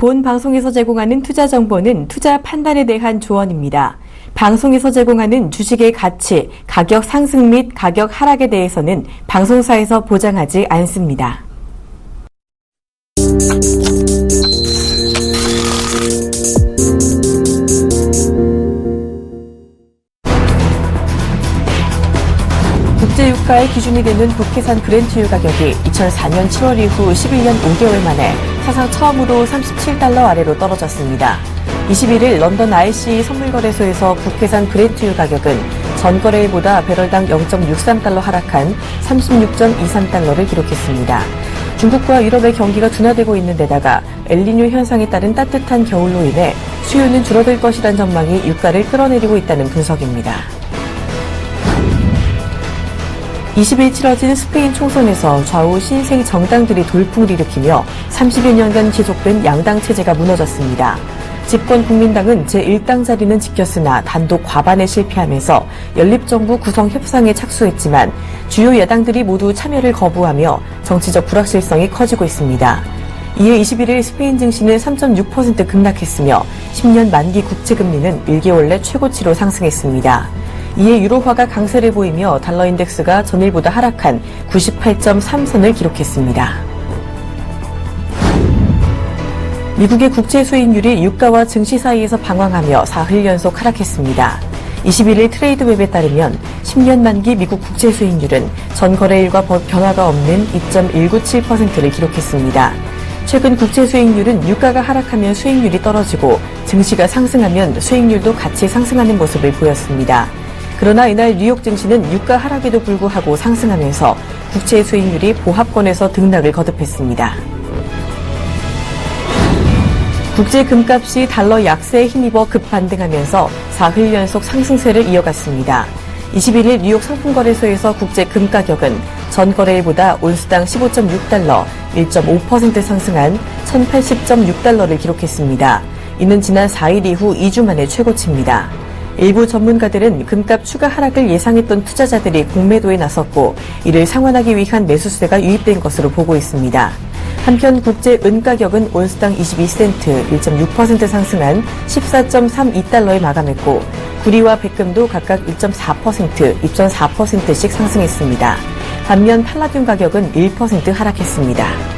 본 방송에서 제공하는 투자 정보는 투자 판단에 대한 조언입니다. 방송에서 제공하는 주식의 가치, 가격 상승 및 가격 하락에 대해서는 방송사에서 보장하지 않습니다. 국제유가의 기준이 되는 북해산 브렌트유 가격이 2004년 7월 이후 11년 5개월 만에 사상 처음으로 37달러 아래로 떨어졌습니다. 21일 런던 ICE 선물거래소에서 북해산 브렌트유 가격은 전거래일보다 배럴당 0.63달러 하락한 36.23달러를 기록했습니다. 중국과 유럽의 경기가 둔화되고 있는 데다가 엘니뇨 현상에 따른 따뜻한 겨울로 인해 수요는 줄어들 것이란 전망이 유가를 끌어내리고 있다는 분석입니다. 20일 치러진 스페인 총선에서 좌우 신생 정당들이 돌풍을 일으키며 30여 년간 지속된 양당 체제가 무너졌습니다. 집권 국민당은 제1당 자리는 지켰으나 단독 과반에 실패하면서 연립정부 구성 협상에 착수했지만 주요 야당들이 모두 참여를 거부하며 정치적 불확실성이 커지고 있습니다. 이에 21일 스페인 증시는 3.6% 급락했으며 10년 만기 국채금리는 1개월 내 최고치로 상승했습니다. 이에 유로화가 강세를 보이며 달러 인덱스가 전일보다 하락한 98.3선을 기록했습니다. 미국의 국채 수익률이 유가와 증시 사이에서 방황하며 사흘 연속 하락했습니다. 21일 트레이드웹에 따르면 10년 만기 미국 국채 수익률은 전 거래일과 변화가 없는 2.197%를 기록했습니다. 최근 국채 수익률은 유가가 하락하면 수익률이 떨어지고 증시가 상승하면 수익률도 같이 상승하는 모습을 보였습니다. 그러나 이날 뉴욕 증시는 유가 하락에도 불구하고 상승하면서 국채 수익률이 보합권에서 등락을 거듭했습니다. 국제 금값이 달러 약세에 힘입어 급반등하면서 사흘 연속 상승세를 이어갔습니다. 21일 뉴욕 상품거래소에서 국제 금 가격은 전 거래일보다 온스당 15.6달러, 1.5% 상승한 1,080.6달러를 기록했습니다. 이는 지난 4일 이후 2주 만에 최고치입니다. 일부 전문가들은 금값 추가 하락을 예상했던 투자자들이 공매도에 나섰고 이를 상환하기 위한 매수세가 유입된 것으로 보고 있습니다. 한편 국제 은 가격은 온스당 22센트 1.6% 상승한 14.32달러에 마감했고 구리와 백금도 각각 1.4%, 2.4%씩 상승했습니다. 반면 팔라듐 가격은 1% 하락했습니다.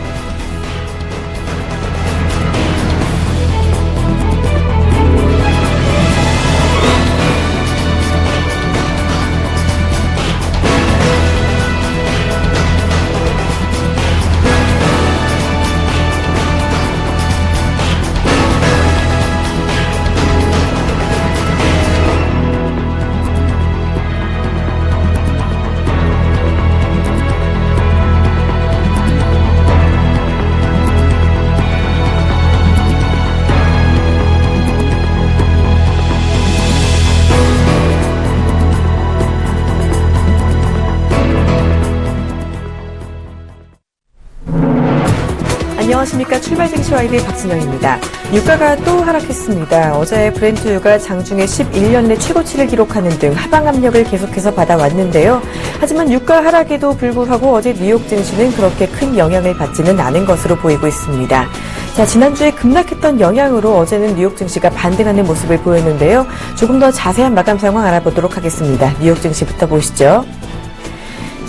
안녕하십니까. 출발증시와이드 박진영입니다. 유가가 또 하락했습니다. 어제 브렌트유가 장중에 11년 내 최고치를 기록하는 등 하방 압력을 계속해서 받아왔는데요. 하지만 유가 하락에도 불구하고 어제 뉴욕 증시는 그렇게 큰 영향을 받지는 않은 것으로 보이고 있습니다. 자, 지난주에 급락했던 영향으로 어제는 뉴욕 증시가 반등하는 모습을 보였는데요. 조금 더 자세한 마감 상황 알아보도록 하겠습니다. 뉴욕 증시부터 보시죠.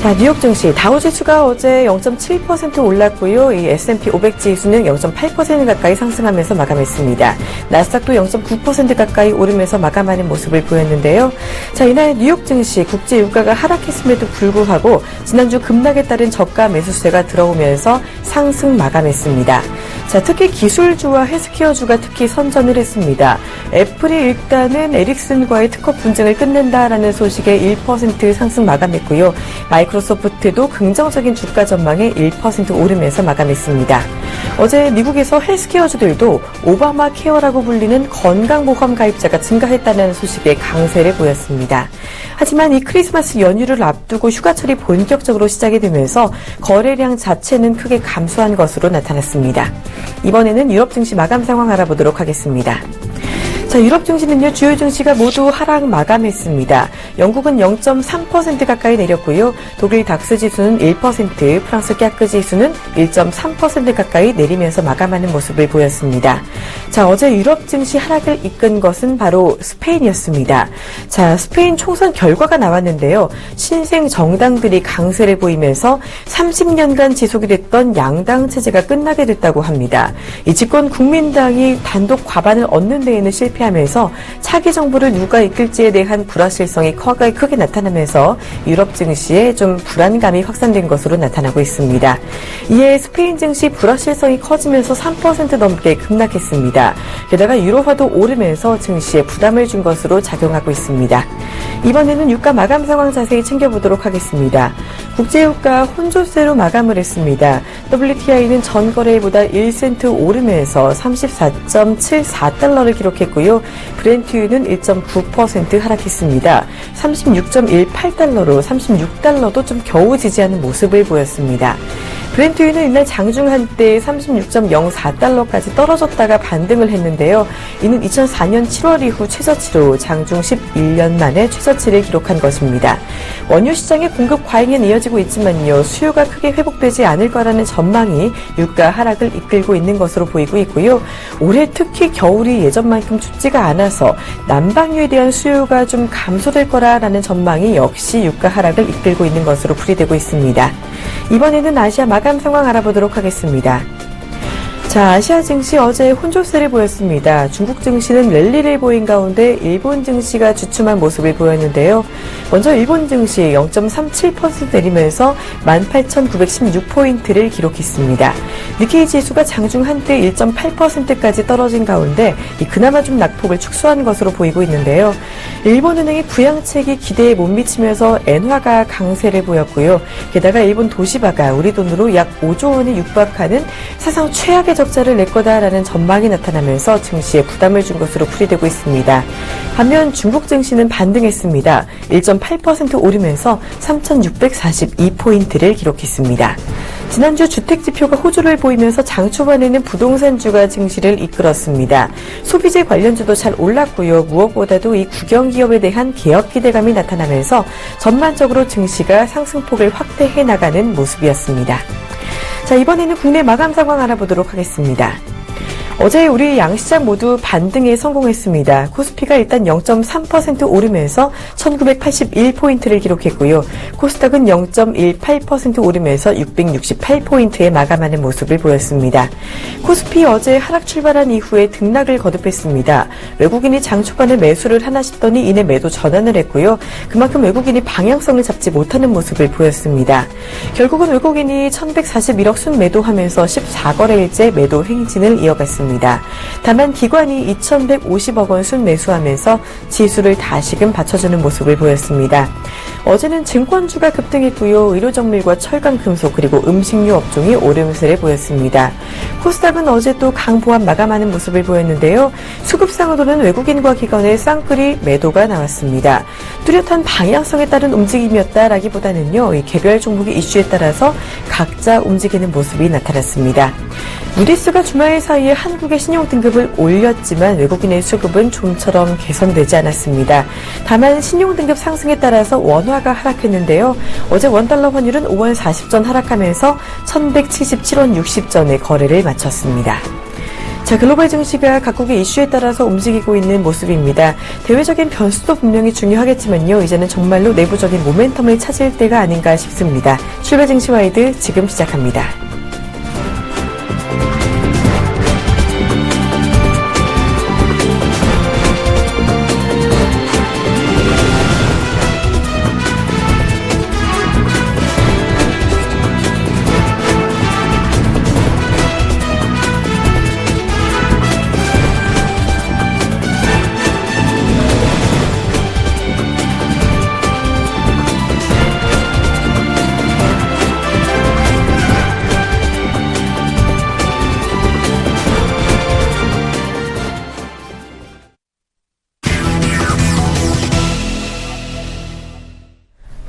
자, 뉴욕 증시 다우지수가 어제 0.7% 올랐고요. 이 S&P 500 지수는 0.8% 가까이 상승하면서 마감했습니다. 나스닥도 0.9% 가까이 오르면서 마감하는 모습을 보였는데요. 자, 이날 뉴욕 증시 국제 유가가 하락했음에도 불구하고 지난주 급락에 따른 저가 매수세가 들어오면서 상승 마감했습니다. 자, 특히 기술주와 헬스케어주가 특히 선전을 했습니다. 애플이 일단은 에릭슨과의 특허 분쟁을 끝낸다라는 소식에 1% 상승 마감했고요. 마이크로소프트도 긍정적인 주가 전망에 1% 오르면서 마감했습니다. 어제 미국에서 헬스케어주들도 오바마 케어라고 불리는 건강보험 가입자가 증가했다는 소식에 강세를 보였습니다. 하지만 이 크리스마스 연휴를 앞두고 휴가철이 본격적으로 시작이 되면서 거래량 자체는 크게 감소한 것으로 나타났습니다. 이번에는 유럽 증시 마감 상황 알아보도록 하겠습니다. 자, 유럽 증시는요, 주요 증시가 모두 하락 마감했습니다. 영국은 0.3% 가까이 내렸고요. 독일 닥스 지수는 1%, 프랑스 캬크 지수는 1.3% 가까이 내리면서 마감하는 모습을 보였습니다. 자, 어제 유럽 증시 하락을 이끈 것은 바로 스페인이었습니다. 자, 스페인 총선 결과가 나왔는데요. 신생 정당들이 강세를 보이면서 30년간 지속이 됐던 양당 체제가 끝나게 됐다고 합니다. 이 집권 국민당이 단독 과반을 얻는 데에는 실패하면서 차기 정부를 누가 이끌지에 대한 불확실성이 크게 나타나면서 유럽 증시에 좀 불안감이 확산된 것으로 나타나고 있습니다. 이에 스페인 증시 불확실성이 커지면서 3% 넘게 급락했습니다. 게다가 유로화도 오르면서 증시에 부담을 준 것으로 작용하고 있습니다. 이번에는 유가 마감 상황 자세히 챙겨보도록 하겠습니다. 국제유가 혼조세로 마감을 했습니다. WTI는 전 거래일보다 1센트 오르면서 34.74달러를 기록했고요. 브렌트유는 1.9% 하락했습니다. 36.18달러로 36달러도 좀 겨우 지지하는 모습을 보였습니다. 브렌트유는 이날 장중 한때 36.04달러까지 떨어졌다가 반등을 했는데요. 이는 2004년 7월 이후 최저치로 장중 11년 만에 최저치를 기록한 것입니다. 원유 시장의 공급 과잉은 이어지고 있지만요. 수요가 크게 회복되지 않을 거라는 전망이 유가 하락을 이끌고 있는 것으로 보이고 있고요. 올해 특히 겨울이 예전만큼 춥지가 않아서 난방유에 대한 수요가 좀 감소될 거라는 전망이 역시 유가 하락을 이끌고 있는 것으로 풀이되고 있습니다. 이번에는 아시아 마감 상황 알아보도록 하겠습니다. 자, 아시아 증시 어제 혼조세를 보였습니다. 중국 증시는 랠리를 보인 가운데 일본 증시가 주춤한 모습을 보였는데요. 먼저 일본 증시 0.37% 내리면서 18,916포인트를 기록했습니다. 니케이 지수가 장중 한때 1.8%까지 떨어진 가운데 그나마 좀 낙폭을 축소한 것으로 보이고 있는데요. 일본은행의 부양책이 기대에 못 미치면서 엔화가 강세를 보였고요. 게다가 일본 도시바가 우리 돈으로 약 5조 원에 육박하는 사상 최악의 적자를 낼 거다라는 전망이 나타나면서 증시에 부담을 준 것으로 풀이되고 있습니다. 반면 중국 증시는 반등했습니다. 1.8% 오르면서 3,642포인트를 기록했습니다. 지난주 주택지표가 호조를 보이면서 장 초반에는 부동산주가 증시를 이끌었습니다. 소비재 관련주도 잘 올랐고요. 무엇보다도 이 국영기업에 대한 개혁 기대감이 나타나면서 전반적으로 증시가 상승폭을 확대해 나가는 모습이었습니다. 자, 이번에는 국내 마감 상황 알아보도록 하겠습니다. 어제 우리 양시장 모두 반등에 성공했습니다. 코스피가 일단 0.3% 오르면서 1981포인트를 기록했고요. 코스닥은 0.18% 오르면서 668포인트에 마감하는 모습을 보였습니다. 코스피 어제 하락 출발한 이후에 등락을 거듭했습니다. 외국인이 장 초반에 매수를 하나 싶더니 이내 매도 전환을 했고요. 그만큼 외국인이 방향성을 잡지 못하는 모습을 보였습니다. 결국은 외국인이 1141억 순매도하면서 14거래일째 매도 행진을 이어갔습니다. 다만 기관이 2150억 원 순매수하면서 지수를 다시금 받쳐주는 모습을 보였습니다. 어제는 증권주가 급등했고요. 의료정밀과 철강금속 그리고 음식료 업종이 오름세를 보였습니다. 코스닥은 어제 또 강보합 마감하는 모습을 보였는데요. 수급상으로는 외국인과 기관의 쌍끌이 매도가 나왔습니다. 뚜렷한 방향성에 따른 움직임이었다라기보다는요. 이 개별 종목의 이슈에 따라서 각자 움직이는 모습이 나타났습니다. 무디스가 주말 사이에 한국의 신용등급을 올렸지만 외국인의 수급은 좀처럼 개선되지 않았습니다. 다만 신용등급 상승에 따라서 원화가 하락했는데요. 어제 원달러 환율은 5원 40전 하락하면서 1177원 60전에 거래를 마쳤습니다. 자, 글로벌 증시가 각국의 이슈에 따라서 움직이고 있는 모습입니다. 대외적인 변수도 분명히 중요하겠지만요. 이제는 정말로 내부적인 모멘텀을 찾을 때가 아닌가 싶습니다. 출발 증시 와이드 지금 시작합니다.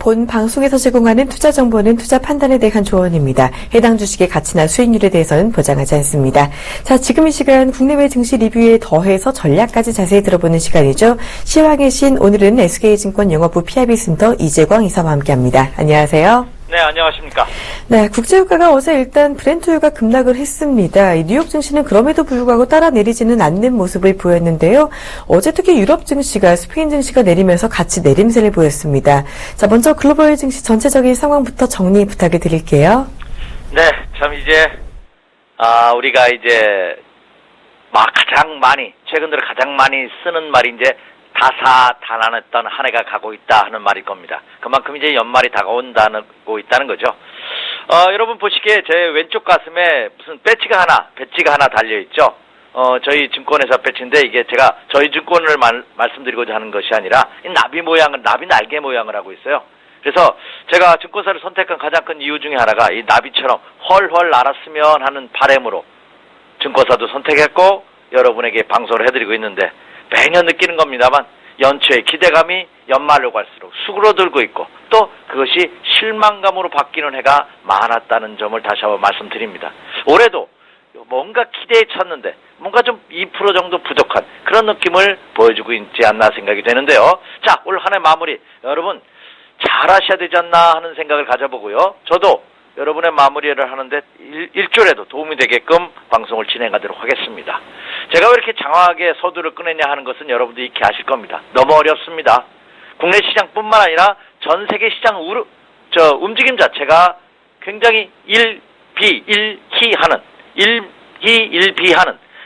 본 방송에서 제공하는 투자 정보는 투자 판단에 대한 조언입니다. 해당 주식의 가치나 수익률에 대해서는 보장하지 않습니다. 자, 지금 이 시간 국내외 증시 리뷰에 더해서 전략까지 자세히 들어보는 시간이죠. 시황의 신, 오늘은 SK증권 영업부 PIB 센터 이재광 이사와 함께합니다. 안녕하세요. 네, 안녕하십니까. 네, 국제유가가 어제 일단 브렌트유가 급락을 했습니다. 뉴욕 증시는 그럼에도 불구하고 따라 내리지는 않는 모습을 보였는데요. 어제 특히 유럽 증시가 스페인 증시가 내리면서 같이 내림세를 보였습니다. 자, 먼저 글로벌 증시 전체적인 상황부터 정리 부탁을 드릴게요. 네, 참 우리가 가장 많이 최근 들어 가장 많이 쓰는 말이 다사다난했던 한 해가 가고 있다 하는 말일 겁니다. 그만큼 연말이 다가온다고 있다는 거죠. 여러분 보시기에 제 왼쪽 가슴에 무슨 배지가 하나 달려있죠. 저희 증권회사 배지인데 이게 제가 저희 증권을 말씀드리고자 하는 것이 아니라 이 나비 날개 모양을 하고 있어요. 그래서 제가 증권사를 선택한 가장 큰 이유 중에 하나가 이 나비처럼 헐헐 날았으면 하는 바람으로 증권사도 선택했고 여러분에게 방송을 해드리고 있는데 매년 느끼는 겁니다만 연초의 기대감이 연말로 갈수록 수그러들고 있고 또 그것이 실망감으로 바뀌는 해가 많았다는 점을 다시 한번 말씀드립니다. 올해도 뭔가 기대에 찼는데 뭔가 좀 2% 정도 부족한 그런 느낌을 보여주고 있지 않나 생각이 되는데요. 자, 올 한 해 마무리 여러분 잘하셔야 되지 않나 하는 생각을 가져보고요. 저도 여러분의 마무리를 하는데 일조라도 도움이 되게끔 방송을 진행하도록 하겠습니다. 제가 왜 이렇게 장황하게 서두를 꺼내냐 하는 것은 여러분도 익히 아실 겁니다. 너무 어렵습니다. 국내 시장뿐만 아니라 전 세계 시장 움직임 자체가 굉장히 일희일비하는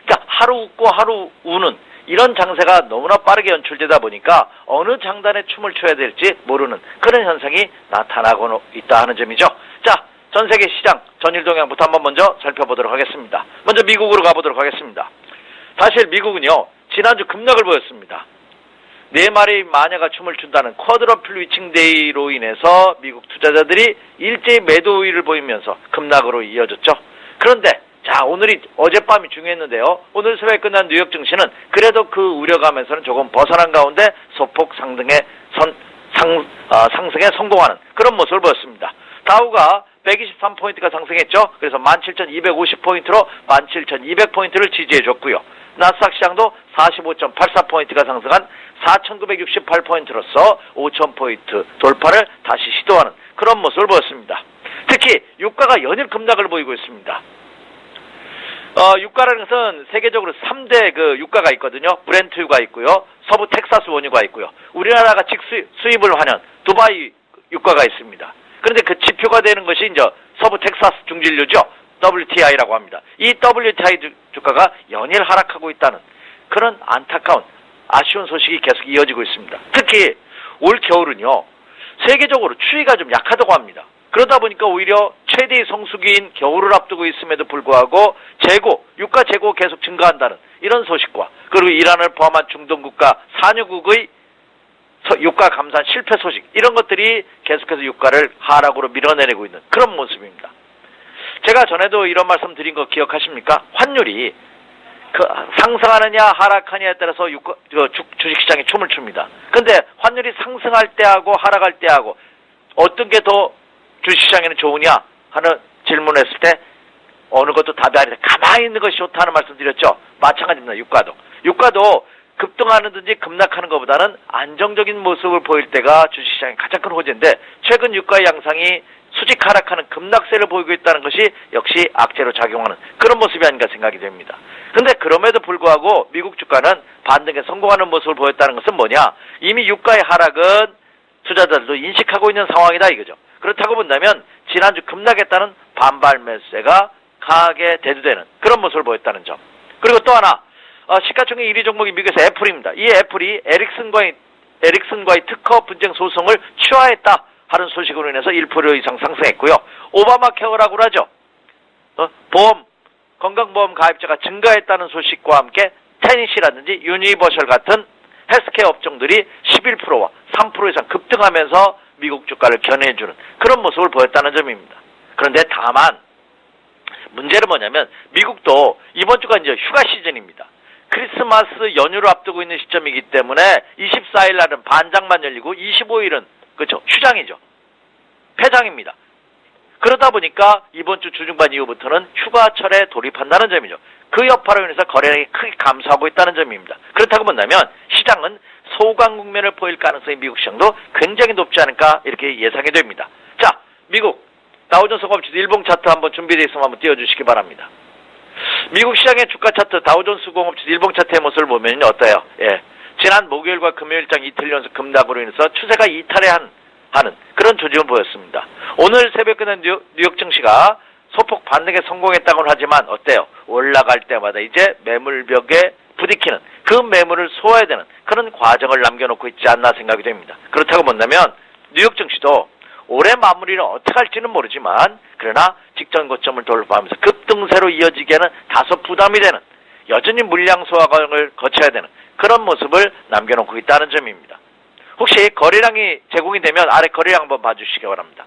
그러니까 하루 웃고 하루 우는 이런 장세가 너무나 빠르게 연출되다 보니까 어느 장단에 춤을 춰야 될지 모르는 그런 현상이 나타나고 있다 하는 점이죠. 자, 전 세계 시장 전일 동향부터 한번 먼저 살펴보도록 하겠습니다. 먼저 미국으로 가보도록 하겠습니다. 사실 미국은요, 지난주 급락을 보였습니다. 네 마리 마녀가 춤을 춘다는 쿼드러플 위칭데이로 인해서 미국 투자자들이 일제히 매도 우위를 보이면서 급락으로 이어졌죠. 그런데 자, 어젯밤이 중요했는데요. 오늘 새벽에 끝난 뉴욕 증시는 그래도 그 우려감에서는 조금 벗어난 가운데 소폭 상승에 성공하는 그런 모습을 보였습니다. 다우가 123포인트가 상승했죠. 그래서 17,250포인트로 17,200포인트를 지지해줬고요. 나스닥 시장도 45.84포인트가 상승한 4,968포인트로서 5,000포인트 돌파를 다시 시도하는 그런 모습을 보였습니다. 특히 유가가 연일 급락을 보이고 있습니다. 유가라는 것은 세계적으로 3대 유가가 있거든요. 브렌트유가 있고요. 서부 텍사스 원유가 있고요. 우리나라가 직수입을 하는 두바이 유가가 있습니다. 그런데 그 지표가 되는 것이 서부 텍사스 중진유죠. WTI라고 합니다. 이 WTI 주가가 연일 하락하고 있다는 그런 안타까운 아쉬운 소식이 계속 이어지고 있습니다. 특히 올 겨울은요. 세계적으로 추위가 좀 약하다고 합니다. 그러다 보니까 오히려 최대의 성수기인 겨울을 앞두고 있음에도 불구하고 유가 재고 계속 증가한다는 이런 소식과 그리고 이란을 포함한 중동 국가 산유국의 유가 감산 실패 소식 이런 것들이 계속해서 유가를 하락으로 밀어내고 있는 그런 모습입니다. 제가 전에도 이런 말씀 드린 거 기억하십니까? 환율이 상승하느냐 하락하느냐에 따라서 주식시장이 춤을 춥니다. 근데 환율이 상승할 때하고 하락할 때하고 어떤 게 더 주식시장에는 좋으냐 하는 질문을 했을 때 어느 것도 답이 아니다. 가만히 있는 것이 좋다는 말씀 드렸죠. 마찬가지입니다. 유가도 급등하는든지 급락하는 것보다는 안정적인 모습을 보일 때가 주식시장의 가장 큰 호재인데 최근 유가의 양상이 수직 하락하는 급락세를 보이고 있다는 것이 역시 악재로 작용하는 그런 모습이 아닌가 생각이 됩니다. 그런데 그럼에도 불구하고 미국 주가는 반등에 성공하는 모습을 보였다는 것은 뭐냐? 이미 유가의 하락은 투자자들도 인식하고 있는 상황이다 이거죠. 그렇다고 본다면 지난주 급락했다는 반발 매수세가 강하게 대두되는 그런 모습을 보였다는 점. 그리고 또 하나 시가총액 1위 종목이 미국에서 애플입니다. 이 애플이 에릭슨과의 특허 분쟁 소송을 취하했다 하는 소식으로 인해서 1% 이상 상승했고요. 오바마 케어라고 하죠. 건강보험 가입자가 증가했다는 소식과 함께 테니시라든지 유니버셜 같은 헬스케어 업종들이 11%와 3% 이상 급등하면서 미국 주가를 견해주는 그런 모습을 보였다는 점입니다. 그런데 다만 문제는 뭐냐면 미국도 이번 주가 이제 휴가 시즌입니다. 크리스마스 연휴를 앞두고 있는 시점이기 때문에 24일 날은 반장만 열리고 25일은 그렇죠. 휴장이죠. 폐장입니다. 그러다 보니까 이번 주 주중반 이후부터는 휴가철에 돌입한다는 점이죠. 그 여파로 인해서 거래량이 크게 감소하고 있다는 점입니다. 그렇다고 본다면 시장은 소강 국면을 보일 가능성이 미국 시장도 굉장히 높지 않을까 이렇게 예상이 됩니다. 자, 미국 다우존스 공업지수 일봉 차트 한번 준비되어 있으면 한번 띄워주시기 바랍니다. 미국 시장의 주가 차트 다우존스 공업지수 일봉 차트의 모습을 보면 어때요? 예, 지난 목요일과 금요일장 이틀 연속 급락으로 인해서 추세가 이탈하는 그런 조짐을 보였습니다. 오늘 새벽 끝난 뉴욕 증시가 소폭 반등에 성공했다고는 하지만 어때요? 올라갈 때마다 이제 매물벽에 부딪히는 그 매물을 소화해야 되는 그런 과정을 남겨놓고 있지 않나 생각이 됩니다. 그렇다고 본다면 뉴욕 증시도 올해 마무리를 어떻게 할지는 모르지만 그러나 직전 고점을 돌파하면서 급등세로 이어지기에는 다소 부담이 되는 여전히 물량 소화를 거쳐야 되는 그런 모습을 남겨놓고 있다는 점입니다. 혹시 거래량이 제공이 되면 아래 거래량 한번 봐주시기 바랍니다.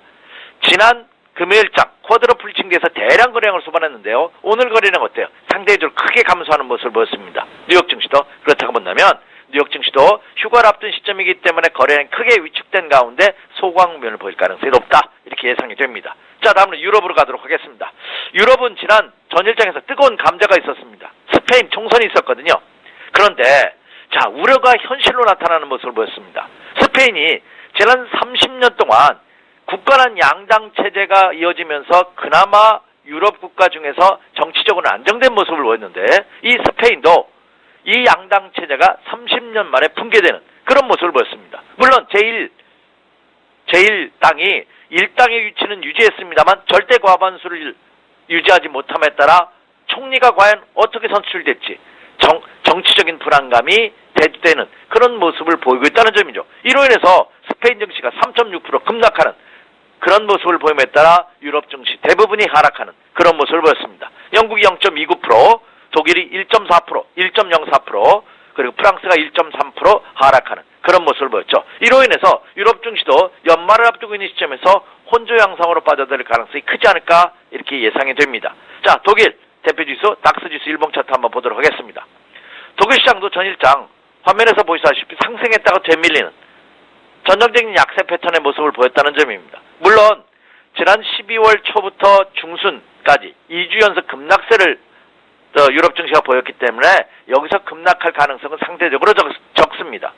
지난 금요일장 쿼드러플 징계에서 대량 거래량을 수반했는데요. 오늘 거래량 어때요? 상대적으로 크게 감소하는 모습을 보였습니다. 뉴욕 증시도 그렇다고 본다면 뉴욕 증시도 휴가를 앞둔 시점이기 때문에 거래량이 크게 위축된 가운데 소강면을 보일 가능성이 높다. 이렇게 예상이 됩니다. 자, 다음은 유럽으로 가도록 하겠습니다. 유럽은 지난 전일장에서 뜨거운 감자가 있었습니다. 스페인 총선이 있었거든요. 그런데 자, 우려가 현실로 나타나는 모습을 보였습니다. 스페인이 지난 30년 동안 굳건한 양당 체제가 이어지면서 그나마 유럽 국가 중에서 정치적으로 안정된 모습을 보였는데 이 스페인도 이 양당 체제가 30년 만에 붕괴되는 그런 모습을 보였습니다. 물론 제1당이 1당의 위치는 유지했습니다만 절대 과반수를 유지하지 못함에 따라 총리가 과연 어떻게 선출될지 정치적인 불안감이 대두되는 그런 모습을 보이고 있다는 점이죠. 이로 인해서 스페인 증시가 3.6% 급락하는 그런 모습을 보임에 따라 유럽 증시 대부분이 하락하는 그런 모습을 보였습니다. 영국이 0.29%, 독일이 1.4%, 1.04%, 그리고 프랑스가 1.3% 하락하는 그런 모습을 보였죠. 이로 인해서 유럽 증시도 연말을 앞두고 있는 시점에서 혼조 양상으로 빠져들 가능성이 크지 않을까 이렇게 예상이 됩니다. 자, 독일 대표지수 닥스지수 일봉 차트 한번 보도록 하겠습니다. 독일 시장도 전일장 화면에서 보시다시피 상승했다가 되밀리는 전형적인 약세 패턴의 모습을 보였다는 점입니다. 물론 지난 12월 초부터 중순까지 2주 연속 급락세를 유럽 증시가 보였기 때문에 여기서 급락할 가능성은 상대적으로 적습니다.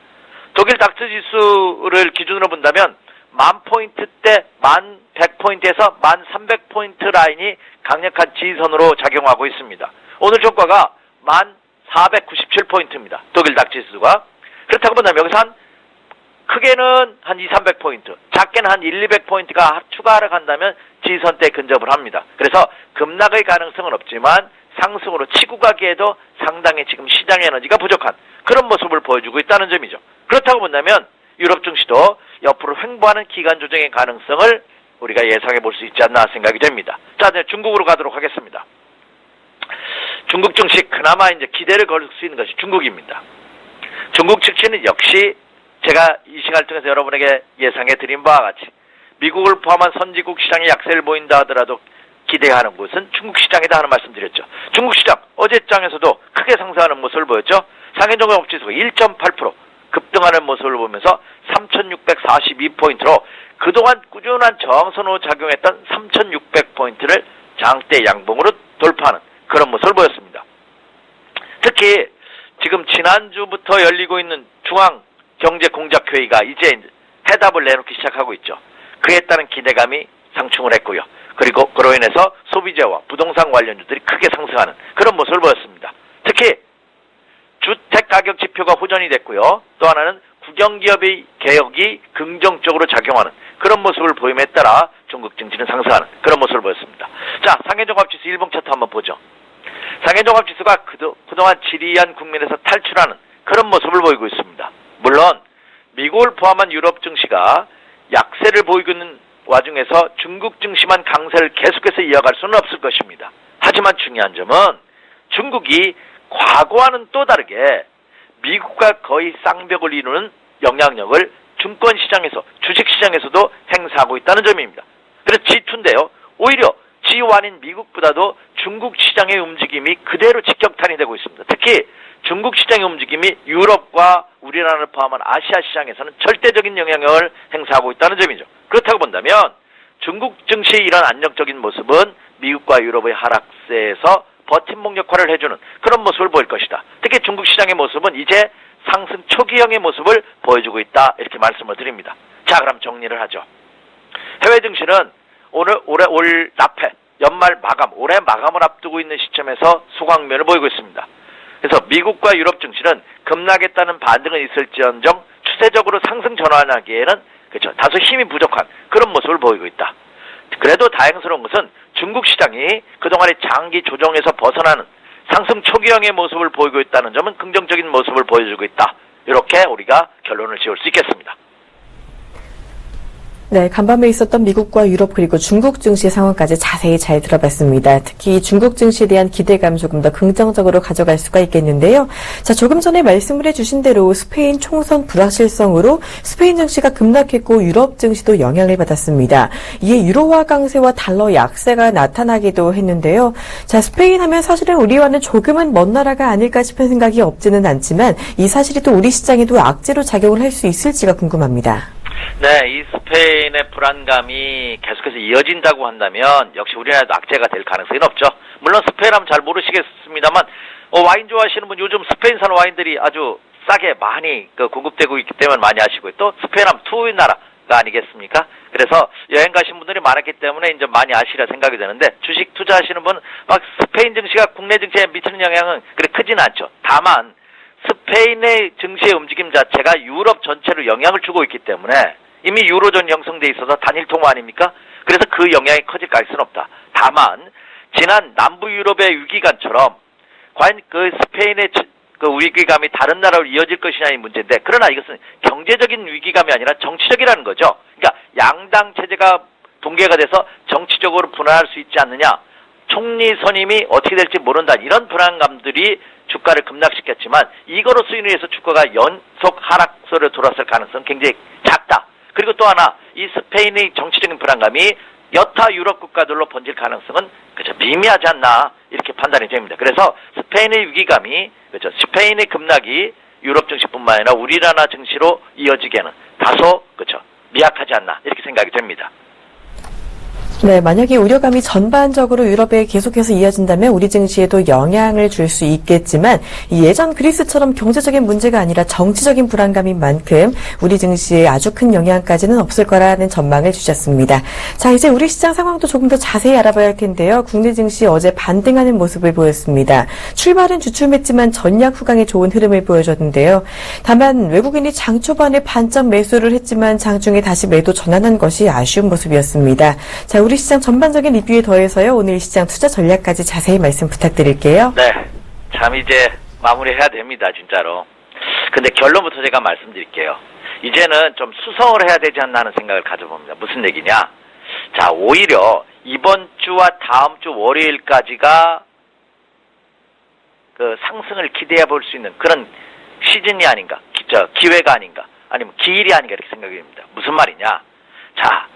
독일 닥스 지수를 기준으로 본다면 10,000포인트대 1,100포인트에서 1,300포인트 라인이 강력한 지지선으로 작용하고 있습니다. 오늘 종가가 1,497포인트입니다. 독일 닥스 지수가. 그렇다고 본다면 여기서 크게는 한 200-300포인트, 작게는 한 100-200포인트가 추가 하락한다면 지지선대에 근접을 합니다. 그래서 급락의 가능성은 없지만 상승으로 치고 가기에도 상당히 지금 시장의 에너지가 부족한 그런 모습을 보여주고 있다는 점이죠. 그렇다고 본다면 유럽 증시도 옆으로 횡보하는 기간 조정의 가능성을 우리가 예상해 볼 수 있지 않나 생각이 됩니다. 자, 이제 중국으로 가도록 하겠습니다. 중국 증시 그나마 이제 기대를 걸 수 있는 것이 중국입니다. 중국 증시는 역시 제가 이 시간을 통해서 여러분에게 예상해 드린 바와 같이 미국을 포함한 선진국 시장의 약세를 보인다 하더라도 기대하는 곳은 중국 시장이다 하는 말씀드렸죠. 중국 시장 어제장에서도 크게 상승하는 모습을 보였죠. 상해종합지수가 1.8% 급등하는 모습을 보면서 3,642포인트로 그동안 꾸준한 저항선으로 작용했던 3,600포인트를 장대 양봉으로 돌파하는 그런 모습을 보였습니다. 특히 지금 지난주부터 열리고 있는 중앙경제공작회의가 이제 해답을 내놓기 시작하고 있죠. 그에 따른 기대감이 상충을 했고요. 그리고 그로 인해서 소비재와 부동산 관련주들이 크게 상승하는 그런 모습을 보였습니다. 특히 주택가격 지표가 호전이 됐고요. 또 하나는 국영기업의 개혁이 긍정적으로 작용하는 그런 모습을 보임에 따라 중국 증시는 상승하는 그런 모습을 보였습니다. 자, 상해종합지수 일봉 차트 한번 보죠. 상해종합지수가 그동안 지리한 국면에서 탈출하는 그런 모습을 보이고 있습니다. 물론 미국을 포함한 유럽 증시가 약세를 보이고 있는 와중에서 중국 증시만 강세를 계속해서 이어갈 수는 없을 것입니다. 하지만 중요한 점은 중국이 과거와는 또 다르게 미국과 거의 쌍벽을 이루는 영향력을 증권시장에서 주식시장에서도 행사하고 있다는 점입니다. 그래서 G2인데요. 오히려 G1인 미국보다도 중국 시장의 움직임이 그대로 직격탄이 되고 있습니다. 특히 중국 시장의 움직임이 유럽과 우리나라를 포함한 아시아 시장에서는 절대적인 영향력을 행사하고 있다는 점이죠. 그렇다고 본다면 중국 증시의 이런 안정적인 모습은 미국과 유럽의 하락세에서 버팀목 역할을 해주는 그런 모습을 보일 것이다. 특히 중국 시장의 모습은 이제 상승 초기형의 모습을 보여주고 있다. 이렇게 말씀을 드립니다. 자, 그럼 정리를 하죠. 해외 증시는 올 납해, 연말 마감, 올해 마감을 앞두고 있는 시점에서 소강면을 보이고 있습니다. 그래서 미국과 유럽 증시는 급락했다는 반등은 있을지언정 추세적으로 상승 전환하기에는 그렇죠. 다소 힘이 부족한 그런 모습을 보이고 있다. 그래도 다행스러운 것은 중국 시장이 그동안의 장기 조정에서 벗어나는 상승 초기형의 모습을 보이고 있다는 점은 긍정적인 모습을 보여주고 있다. 이렇게 우리가 결론을 지을 수 있겠습니다. 네, 간밤에 있었던 미국과 유럽 그리고 중국 증시 상황까지 자세히 잘 들어봤습니다. 특히 중국 증시에 대한 기대감 조금 더 긍정적으로 가져갈 수가 있겠는데요. 자, 조금 전에 말씀을 해주신 대로 스페인 총선 불확실성으로 스페인 증시가 급락했고 유럽 증시도 영향을 받았습니다. 이에 유로화 강세와 달러 약세가 나타나기도 했는데요. 자, 스페인 하면 사실은 우리와는 조금은 먼 나라가 아닐까 싶은 생각이 없지는 않지만 이 사실이 또 우리 시장에도 악재로 작용을 할 수 있을지가 궁금합니다. 네, 이 스페인의 불안감이 계속해서 이어진다고 한다면 역시 우리나라도 악재가 될 가능성이 높죠. 물론 스페인 하면 잘 모르시겠습니다만 와인 좋아하시는 분 요즘 스페인산 와인들이 아주 싸게 많이 공급되고 있기 때문에 많이 아시고요. 또 스페인 하면 투인 나라가 아니겠습니까? 그래서 여행 가신 분들이 많았기 때문에 이제 많이 아시리라 생각이 되는데 주식 투자하시는 분은 막 스페인 증시가 국내 증시에 미치는 영향은 그렇게 크지는 않죠. 다만 스페인의 증시의 움직임 자체가 유럽 전체로 영향을 주고 있기 때문에 이미 유로존 형성돼 있어서 단일 통화 아닙니까? 그래서 그 영향이 커질 가능성은 없다. 다만 지난 남부 유럽의 위기감처럼 과연 그 스페인의 그 위기감이 다른 나라로 이어질 것이냐의 문제인데 그러나 이것은 경제적인 위기감이 아니라 정치적이라는 거죠. 그러니까 양당 체제가 붕괴가 돼서 정치적으로 분할할 수 있지 않느냐. 총리 선임이 어떻게 될지 모른다. 이런 불안감들이 주가를 급락시켰지만 이거로 인해서 주가가 연속 하락세로 돌아설 가능성은 굉장히 작다. 그리고 또 하나 이 스페인의 정치적인 불안감이 여타 유럽 국가들로 번질 가능성은 그렇죠 미미하지 않나 이렇게 판단이 됩니다. 그래서 스페인의 위기감이 그렇죠 스페인의 급락이 유럽 증시뿐만 아니라 우리나라 증시로 이어지기에는 다소 그렇죠 미약하지 않나 이렇게 생각이 됩니다. 네, 만약에 우려감이 전반적으로 유럽에 계속해서 이어진다면 우리 증시에도 영향을 줄 수 있겠지만 예전 그리스처럼 경제적인 문제가 아니라 정치적인 불안감인 만큼 우리 증시에 아주 큰 영향까지는 없을 거라는 전망을 주셨습니다. 자, 이제 우리 시장 상황도 조금 더 자세히 알아봐야 할 텐데요. 국내 증시 어제 반등하는 모습을 보였습니다. 출발은 주춤했지만 전략 후강에 좋은 흐름을 보여줬는데요. 다만 외국인이 장 초반에 반점 매수를 했지만 장중에 다시 매도 전환한 것이 아쉬운 모습이었습니다. 자, 우리 시장 전반적인 리뷰에 더해서요. 오늘 시장 투자 전략까지 자세히 말씀 부탁드릴게요. 네. 참 이제 마무리해야 됩니다. 진짜로. 근데 결론부터 제가 말씀드릴게요. 이제는 좀 수성을 해야 되지 않나 하는 생각을 가져봅니다. 무슨 얘기냐. 자, 오히려 이번 주와 다음 주 월요일까지가 그 상승을 기대해 볼 수 있는 그런 시즌이 아닌가. 기회가 아닌가. 아니면 기일이 아닌가 이렇게 생각이 됩니다. 무슨 말이냐. 자,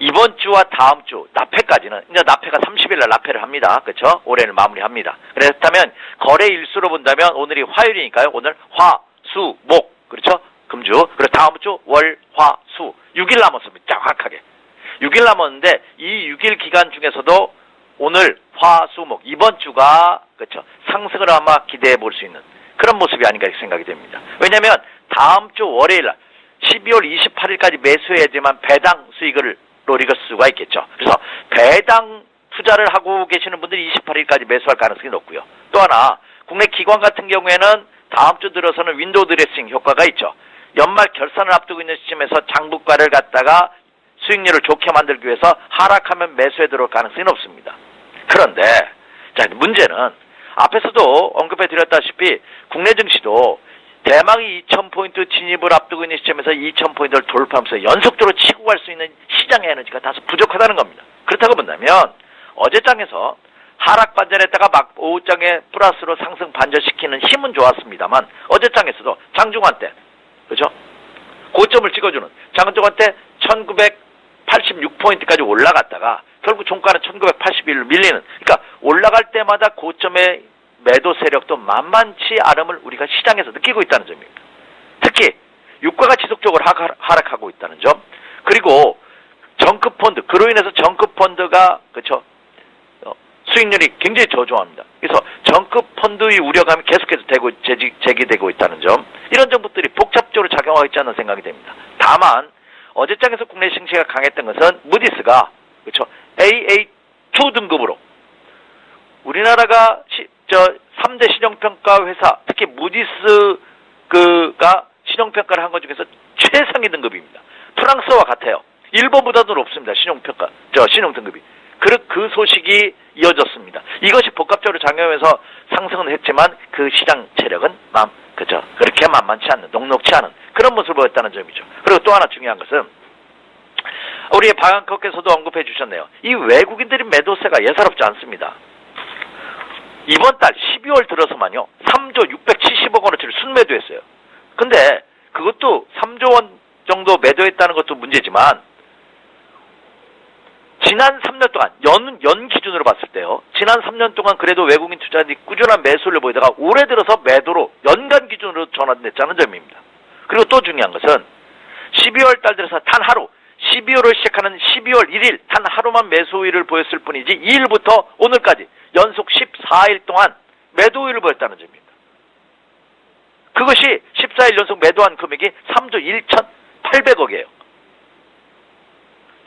이번 주와 다음 주 납회까지는 이제 납회가 30일 날 납회를 합니다. 그렇죠? 올해를 마무리합니다. 그렇다면 거래 일수로 본다면 오늘이 화요일이니까요. 오늘 화, 수, 목 그렇죠? 금주 그리고 다음 주 월, 화, 수 6일 남았습니다. 정확하게 6일 남았는데 이 6일 기간 중에서도 오늘 화, 수, 목 이번 주가 그렇죠? 상승을 아마 기대해 볼 수 있는 그런 모습이 아닌가 이렇게 생각이 됩니다. 왜냐하면 다음 주 월요일 날 12월 28일까지 매수해야지만 배당 수익을 노릴 수가 있겠죠. 그래서 배당 투자를 하고 계시는 분들이 28일까지 매수할 가능성이 높고요. 또 하나 국내 기관 같은 경우에는 다음 주 들어서는 윈도우 드레싱 효과가 있죠. 연말 결산을 앞두고 있는 시점에서 장부가를 갖다가 수익률을 좋게 만들기 위해서 하락하면 매수에 들어올 가능성이 높습니다. 그런데 자 문제는 앞에서도 언급해 드렸다시피 국내 증시도 대망이 2000포인트 진입을 앞두고 있는 시점에서 2000포인트를 돌파하면서 연속적으로 치고 갈 수 있는 시장의 에너지가 다소 부족하다는 겁니다. 그렇다고 본다면 어제장에서 하락 반전했다가 막 오후장에 플러스로 상승 반전시키는 힘은 좋았습니다만 어제장에서도 장중환 때 그렇죠? 고점을 찍어주는 장중환 때 1986포인트까지 올라갔다가 결국 종가는 1981로 밀리는 그러니까 올라갈 때마다 고점의 매도 세력도 만만치 않음을 우리가 시장에서 느끼고 있다는 점입니다. 특히 유가가 지속적으로 하락하고 있다는 점 그리고 정크펀드, 그로 인해서 정크펀드가, 그쵸, 수익률이 굉장히 저조합니다. 그래서 정크펀드의 우려감이 계속해서 제기되고 있다는 점, 이런 점들이 복잡적으로 작용하고 있지 않나 생각이 됩니다. 다만 어제장에서 국내 증시가 강했던 것은 무디스가, 그쵸, AA2 등급으로 우리나라가 3대 신용평가 회사, 특히 무디스가 신용평가를 한 것 중에서 최상위 등급입니다. 프랑스와 같아요. 일본보다도 높습니다. 신용 등급이. 그 소식이 이어졌습니다. 이것이 복합적으로 작용하면서 상승은 했지만 그 시장 체력은 그렇게 만만치 않는, 녹록치 않은 그런 모습을 보였다는 점이죠. 그리고 또 하나 중요한 것은 우리의 방한커께서도 언급해 주셨네요. 이 외국인들의 매도세가 예사롭지 않습니다. 이번 달 12월 들어서만요, 3조 670억 원어치를 순매도했어요. 근데 그것도 3조 원 정도 매도했다는 것도 문제지만, 지난 3년 동안, 연 기준으로 봤을 때요, 지난 3년 동안 그래도 외국인 투자자들이 꾸준한 매수를 보이다가 올해 들어서 매도로 연간 기준으로 전환됐다는 점입니다. 그리고 또 중요한 것은 12월 달 들어서 단 하루, 12월을 시작하는 12월 1일 단 하루만 매수 우위를 보였을 뿐이지 2일부터 오늘까지 연속 14일 동안 매도 우위를 보였다는 점입니다. 그것이 14일 연속 매도한 금액이 3조 1,800억이에요.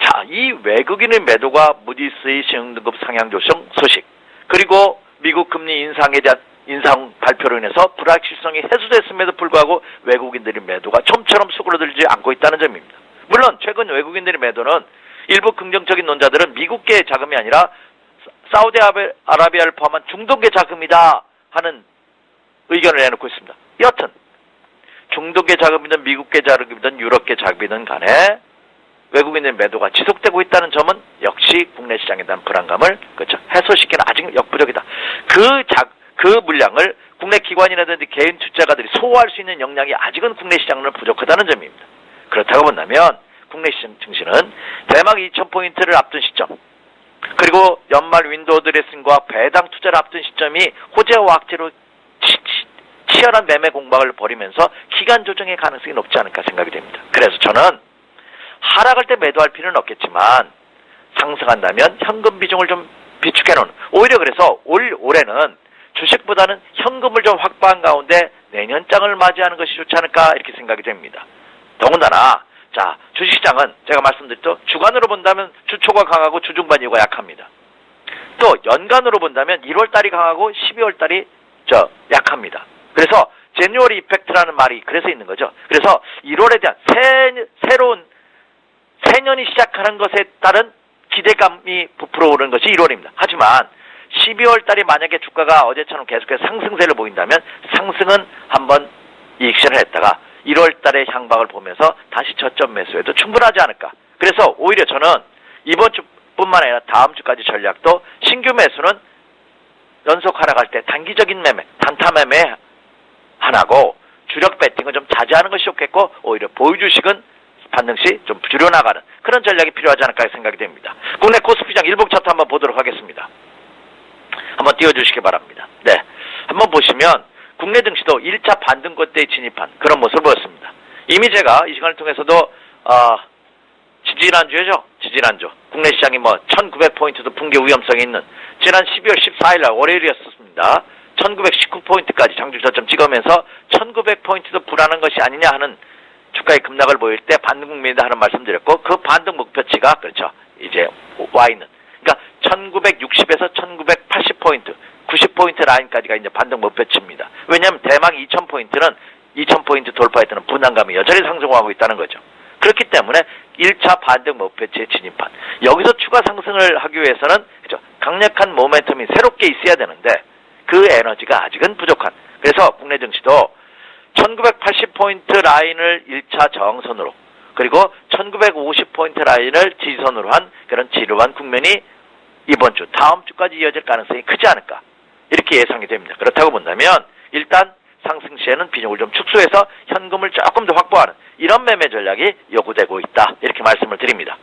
자, 이 외국인의 매도가 무디스의 신용등급 상향 조정 소식, 그리고 미국 금리 인상에 대한 인상 발표로 인해서 불확실성이 해소됐음에도 불구하고 외국인들의 매도가 좀처럼 수그러들지 않고 있다는 점입니다. 물론 최근 외국인들의 매도는 일부 긍정적인 논자들은 미국계 자금이 아니라 사우디아라비아를 포함한 중동계 자금이다 하는 의견을 내놓고 있습니다. 여튼 중동계 자금이든 미국계 자금이든 유럽계 자금이든 간에 외국인의 매도가 지속되고 있다는 점은 역시 국내 시장에 대한 불안감을 해소시키는 아직 역부족이다. 그 물량을 국내 기관이라든지 개인 투자가들이 소화할 수 있는 역량이 아직은 국내 시장은 부족하다는 점입니다. 그렇다고 본다면 국내 시장 증시는 대망 2,000포인트를 앞둔 시점, 그리고 연말 윈도우 드레싱과 배당 투자를 앞둔 시점이 호재와 악재로 치열한 매매 공방을 벌이면서 기간 조정의 가능성이 높지 않을까 생각이 됩니다. 그래서 저는 하락할 때 매도할 필요는 없겠지만 상승한다면 현금 비중을 좀 비축해 놓는, 오히려 그래서 올해는 주식보다는 현금을 좀 확보한 가운데 내년장을 맞이하는 것이 좋지 않을까 이렇게 생각이 됩니다. 더군다나 자, 주식시장은 제가 말씀드렸죠, 주간으로 본다면 주초가 강하고 주중반 이후가 약합니다. 또 연간으로 본다면 1월달이 강하고 12월달이 약합니다. 그래서 제뉴얼 이펙트라는 말이 그래서 있는 거죠. 그래서 1월에 대한 새로운 새년이 시작하는 것에 따른 기대감이 부풀어 오르는 것이 1월입니다. 하지만 12월 달이 만약에 주가가 어제처럼 계속해서 상승세를 보인다면 상승은 한번 이익실을 했다가 1월 달의 향방을 보면서 다시 저점 매수해도 충분하지 않을까. 그래서 오히려 저는 이번 주뿐만 아니라 다음 주까지 전략도 신규 매수는 연속 하락할 때 단기적인 매매, 단타 매매 하나고 주력 배팅은 좀 자제하는 것이 좋겠고, 오히려 보유주식은 반등 시 좀 줄여나가는 그런 전략이 필요하지 않을까 생각이 됩니다. 국내 코스피장 일봉 차트 한번 보도록 하겠습니다. 한번 띄워주시기 바랍니다. 네, 한번 보시면 국내 증시도 1차 반등권대에 진입한 그런 모습을 보였습니다. 이미 제가 이 시간을 통해서도 지지난주 국내 시장이 1900포인트도 붕괴 위험성이 있는 지난 12월 14일 날 월요일이었습니다. 1919포인트까지 장중 저점 찍으면서 1900포인트도 불안한 것이 아니냐 하는 주가의 급락을 보일 때 반등 국면이다 하는 말씀드렸고, 그 반등 목표치가 이제 와 있는, 그러니까 1960에서 1980포인트 90포인트 라인까지가 이제 반등 목표치입니다. 왜냐하면 대망 2000포인트는 2000포인트 돌파에 따른 분당감이 여전히 상승하고 있다는 거죠. 그렇기 때문에 1차 반등 목표치에 진입한, 여기서 추가 상승을 하기 위해서는 강력한 모멘텀이 새롭게 있어야 되는데 그 에너지가 아직은 부족한, 그래서 국내 증시도 1980포인트 라인을 1차 저항선으로, 그리고 1950포인트 라인을 지지선으로 한 그런 지루한 국면이 이번 주, 다음 주까지 이어질 가능성이 크지 않을까 이렇게 예상이 됩니다. 그렇다고 본다면 일단 상승 시에는 비중을 좀 축소해서 현금을 조금 더 확보하는 이런 매매 전략이 요구되고 있다, 이렇게 말씀을 드립니다.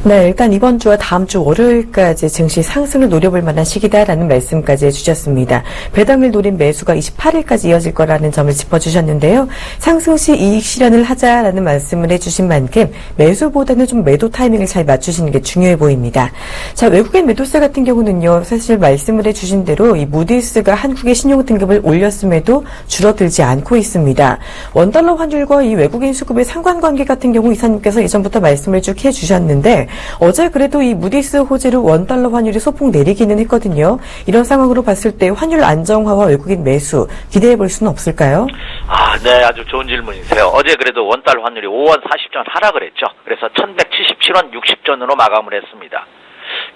네, 일단 이번 주와 다음 주 월요일까지 증시 상승을 노려볼 만한 시기다라는 말씀까지 해주셨습니다. 배당을 노린 매수가 28일까지 이어질 거라는 점을 짚어주셨는데요. 상승 시 이익 실현을 하자라는 말씀을 해주신 만큼 매수보다는 좀 매도 타이밍을 잘 맞추시는 게 중요해 보입니다. 자, 외국인 매도세 같은 경우는요, 사실 말씀을 해주신 대로 이 무디스가 한국의 신용 등급을 올렸음에도 줄어들지 않고 있습니다. 원달러 환율과 이 외국인 수급의 상관관계 같은 경우 이사님께서 예전부터 말씀을 쭉 해주셨는데 어제 그래도 이 무디스 호재로 원달러 환율이 소폭 내리기는 했거든요. 이런 상황으로 봤을 때 환율 안정화와 외국인 매수 기대해 볼 수는 없을까요? 네, 아주 좋은 질문이세요. 어제 그래도 원달러 환율이 5원 40전 하락을 했죠. 그래서 1177원 60전으로 마감을 했습니다.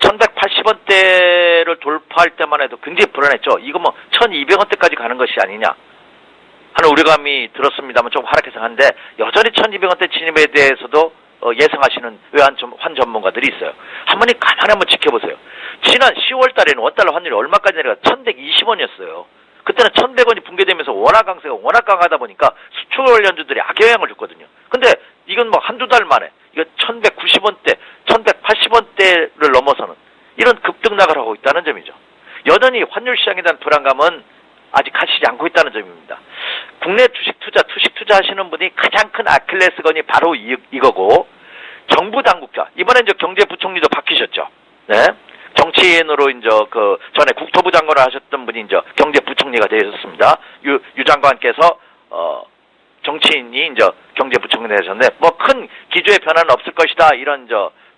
1180원대를 돌파할 때만 해도 굉장히 불안했죠. 이거 뭐 1200원대까지 가는 것이 아니냐 하는 우려감이 들었습니다만 좀 하락해서 하는데 여전히 1200원대 진입에 대해서도 예상하시는 외환 전문가들이 있어요. 한번 가만히 한번 지켜보세요. 지난 10월 달에는 원달러 환율이 얼마까지 내려가 1120원이었어요. 그때는 1100원이 붕괴되면서 원화 강세가 워낙 강하다 보니까 수출 관련주들이 악영향을 줬거든요. 근데 이건 뭐 한두 달 만에 이거 1190원대, 1180원대를 넘어서는 이런 급등락을 하고 있다는 점이죠. 여전히 환율 시장에 대한 불안감은 아직 가시지 않고 있다는 점입니다. 국내 주식 투자 하시는 분이 가장 큰 아킬레스건이 바로 이거고, 정부 당국자, 이번에 이제 경제부총리도 바뀌셨죠. 네. 정치인으로 이제 전에 국토부 장관을 하셨던 분이 이제 경제부총리가 되셨습니다. 유 장관께서, 정치인이 이제 경제부총리 되셨는데, 뭐 큰 기조의 변화는 없을 것이다, 이런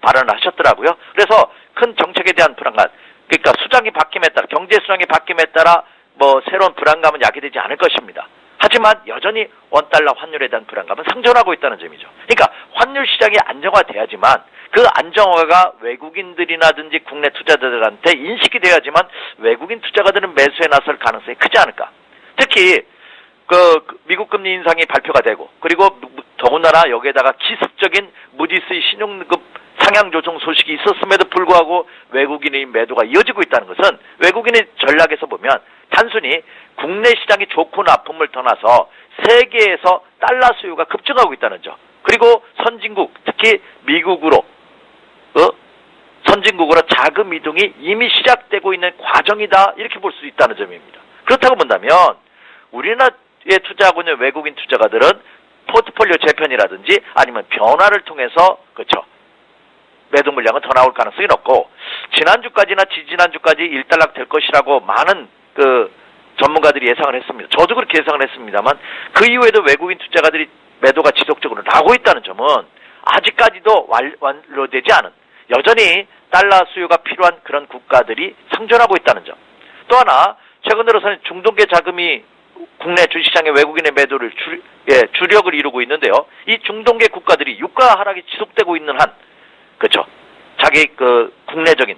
발언을 하셨더라고요. 그래서 큰 정책에 대한 불안감, 그러니까 수장이 바뀜에 따라, 경제 수장이 바뀜에 따라 뭐 새로운 불안감은 야기되지 않을 것입니다. 하지만 여전히 원달러 환율에 대한 불안감은 상존하고 있다는 점이죠. 그러니까 환율 시장이 안정화돼야지만 그 안정화가 외국인들이나든지 국내 투자자들한테 인식이 돼야지만 외국인 투자가들은 매수에 나설 가능성이 크지 않을까. 특히 미국 금리 인상이 발표가 되고, 그리고 더군다나 여기에다가 기습적인 무디스의 신용등급 상향 조정 소식이 있었음에도 불구하고 외국인의 매도가 이어지고 있다는 것은 외국인의 전략에서 보면 단순히 국내 시장이 좋고 나쁨을 떠나서 세계에서 달러 수요가 급증하고 있다는 점, 그리고 선진국, 특히 미국으로 선진국으로 자금 이동이 이미 시작되고 있는 과정이다, 이렇게 볼 수 있다는 점입니다. 그렇다고 본다면 우리나라에 투자하고 있는 외국인 투자가들은 포트폴리오 재편이라든지 아니면 변화를 통해서 매도 물량은 더 나올 가능성이 높고, 지난주까지나 지지난주까지 일단락 될 것이라고 많은 전문가들이 예상을 했습니다. 저도 그렇게 예상을 했습니다만 그 이후에도 외국인 투자가들이 매도가 지속적으로 나오고 있다는 점은 아직까지도 완료되지 않은, 여전히 달러 수요가 필요한 그런 국가들이 상존하고 있다는 점. 또 하나, 최근 들어서는 중동계 자금이 국내 주식시장의 외국인의 매도를 주력을 이루고 있는데요. 이 중동계 국가들이 유가 하락이 지속되고 있는 한, 자기 국내적인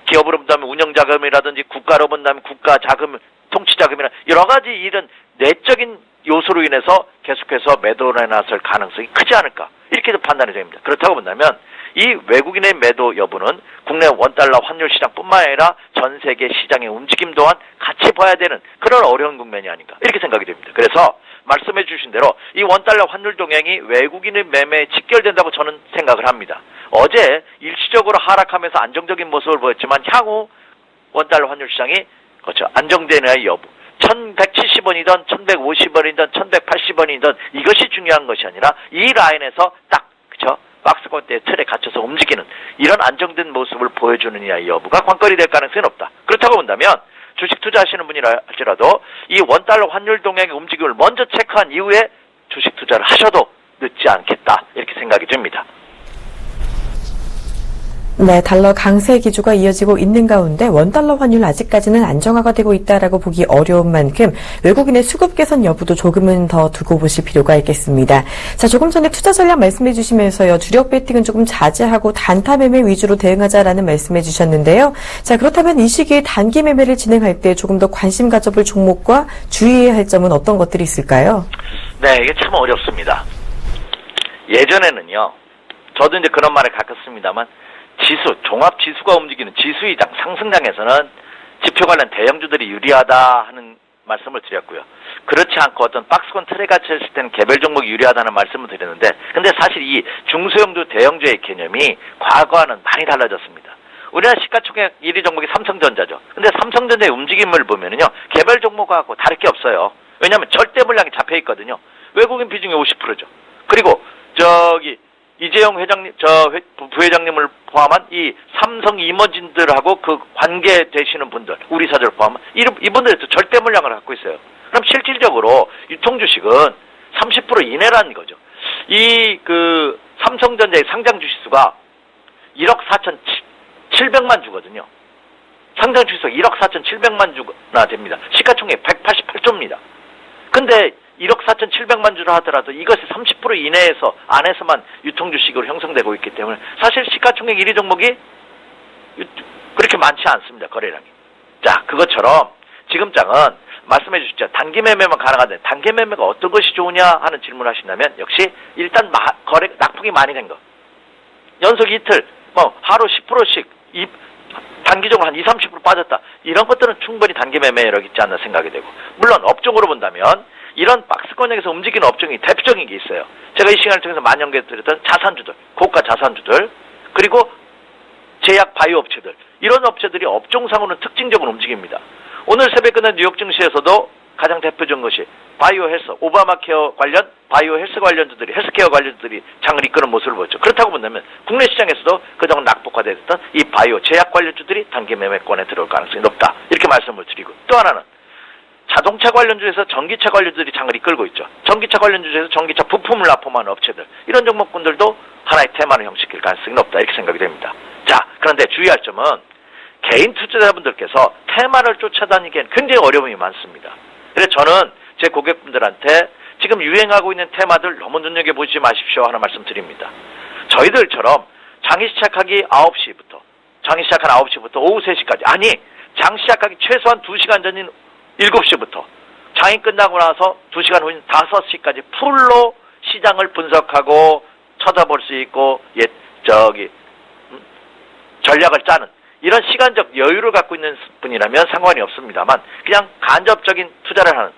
기업으로 본다면 운영자금이라든지 국가로 본다면 국가자금, 통치자금이나 여러 가지 이런 내적인 요소로 인해서 계속해서 매도에 나설 가능성이 크지 않을까, 이렇게도 판단이 됩니다. 그렇다고 본다면 이 외국인의 매도 여부는 국내 원달러 환율 시장뿐만 아니라 전 세계 시장의 움직임 또한 같이 봐야 되는 그런 어려운 국면이 아닌가, 이렇게 생각이 됩니다. 그래서 말씀해 주신 대로 이 원달러 환율 동향이 외국인의 매매에 직결된다고 저는 생각을 합니다. 어제 일시적으로 하락하면서 안정적인 모습을 보였지만 향후 원달러 환율 시장이 안정되느냐의 여부, 1170원이든 1150원이든 1180원이든 이것이 중요한 것이 아니라 이 라인에서 딱 박스권대의 틀에 갇혀서 움직이는 이런 안정된 모습을 보여주느냐의 여부가 관건이 될 가능성이 높다. 그렇다고 본다면 주식 투자하시는 분이라 할지라도 이 원달러 환율 동향의 움직임을 먼저 체크한 이후에 주식 투자를 하셔도 늦지 않겠다, 이렇게 생각이 됩니다. 네, 달러 강세 기조가 이어지고 있는 가운데 원달러 환율 아직까지는 안정화가 되고 있다라고 보기 어려운 만큼 외국인의 수급 개선 여부도 조금은 더 두고 보실 필요가 있겠습니다. 자, 조금 전에 투자 전략 말씀해 주시면서요, 주력 베팅은 조금 자제하고 단타 매매 위주로 대응하자라는 말씀해 주셨는데요. 자, 그렇다면 이 시기에 단기 매매를 진행할 때 조금 더 관심 가져볼 종목과 주의해야 할 점은 어떤 것들이 있을까요? 네, 이게 참 어렵습니다. 예전에는요, 저도 이제 그런 말에 가깝습니다만 종합지수가 움직이는 지수이장, 상승장에서는 지표 관련 대형주들이 유리하다 하는 말씀을 드렸고요. 그렇지 않고 어떤 박스권 틀에 갇혔을 때는 개별 종목이 유리하다는 말씀을 드렸는데, 근데 사실 이 중소형주 대형주의 개념이 과거와는 많이 달라졌습니다. 우리나라 시가총액 1위 종목이 삼성전자죠. 근데 삼성전자의 움직임을 보면은요, 개별 종목하고 다를 게 없어요. 왜냐하면 절대 물량이 잡혀 있거든요. 외국인 비중이 50%죠. 그리고 이재용 회장님, 부회장님을 포함한 이 삼성 임원진들하고 그 관계되시는 분들, 우리 사들 포함한 이분들도 절대 물량을 갖고 있어요. 그럼 실질적으로 유통주식은 30% 이내라는 거죠. 삼성전자의 상장 주식수가 1억 4,700만 주거든요. 상장 주식수가 1억 4,700만 주나 됩니다. 시가총액 188조입니다. 근데 1억 4,700만 주라 하더라도 이것이 30% 이내에서 안에서만 유통주식으로 형성되고 있기 때문에 사실 시가총액 1위 종목이 그렇게 많지 않습니다. 거래량이. 자, 그것처럼 지금 장은 말씀해 주셨죠. 단기 매매만 가능한데 단기 매매가 어떤 것이 좋으냐 하는 질문을 하신다면 역시 일단 낙폭이 많이 된 거. 연속 이틀, 하루 10%씩 단기적으로 한 20-30% 빠졌다. 이런 것들은 충분히 단기 매매력 있지 않나 생각이 되고, 물론 업종으로 본다면 이런 박스권역에서 움직이는 업종이 대표적인 게 있어요. 제가 이 시간을 통해서 많이 연결드렸던 자산주들, 고가 자산주들, 그리고 제약 바이오 업체들, 이런 업체들이 업종상으로는 특징적으로 움직입니다. 오늘 새벽 끝난 뉴욕 증시에서도 가장 대표적인 것이 바이오 헬스, 오바마 케어 관련 바이오 헬스 관련주들이, 헬스케어 관련주들이 장을 이끄는 모습을 보였죠. 그렇다고 본다면 국내 시장에서도 그동안 낙폭화됐던 이 바이오 제약 관련주들이 단기 매매권에 들어올 가능성이 높다. 이렇게 말씀을 드리고, 또 하나는 자동차 관련주에서 전기차 관련주들이 장을 이끌고 있죠. 전기차 관련주에서 전기차 부품을 납품하는 업체들, 이런 종목군들도 하나의 테마를 형성시킬 가능성이 높다. 이렇게 생각이 됩니다. 자, 그런데 주의할 점은 개인 투자자분들께서 테마를 쫓아다니기엔 굉장히 어려움이 많습니다. 그래서 저는 제 고객분들한테 지금 유행하고 있는 테마들 너무 눈여겨보지 마십시오 하는 말씀 드립니다. 저희들처럼 장이 시작하기 9시부터, 장이 시작한 9시부터 오후 3시까지, 아니, 장 시작하기 최소한 2시간 전인 7시부터 장이 끝나고 나서 2시간 후인 5시까지 풀로 시장을 분석하고 쳐다볼 수 있고, 전략을 짜는 이런 시간적 여유를 갖고 있는 분이라면 상관이 없습니다만, 그냥 간접적인 투자를 하는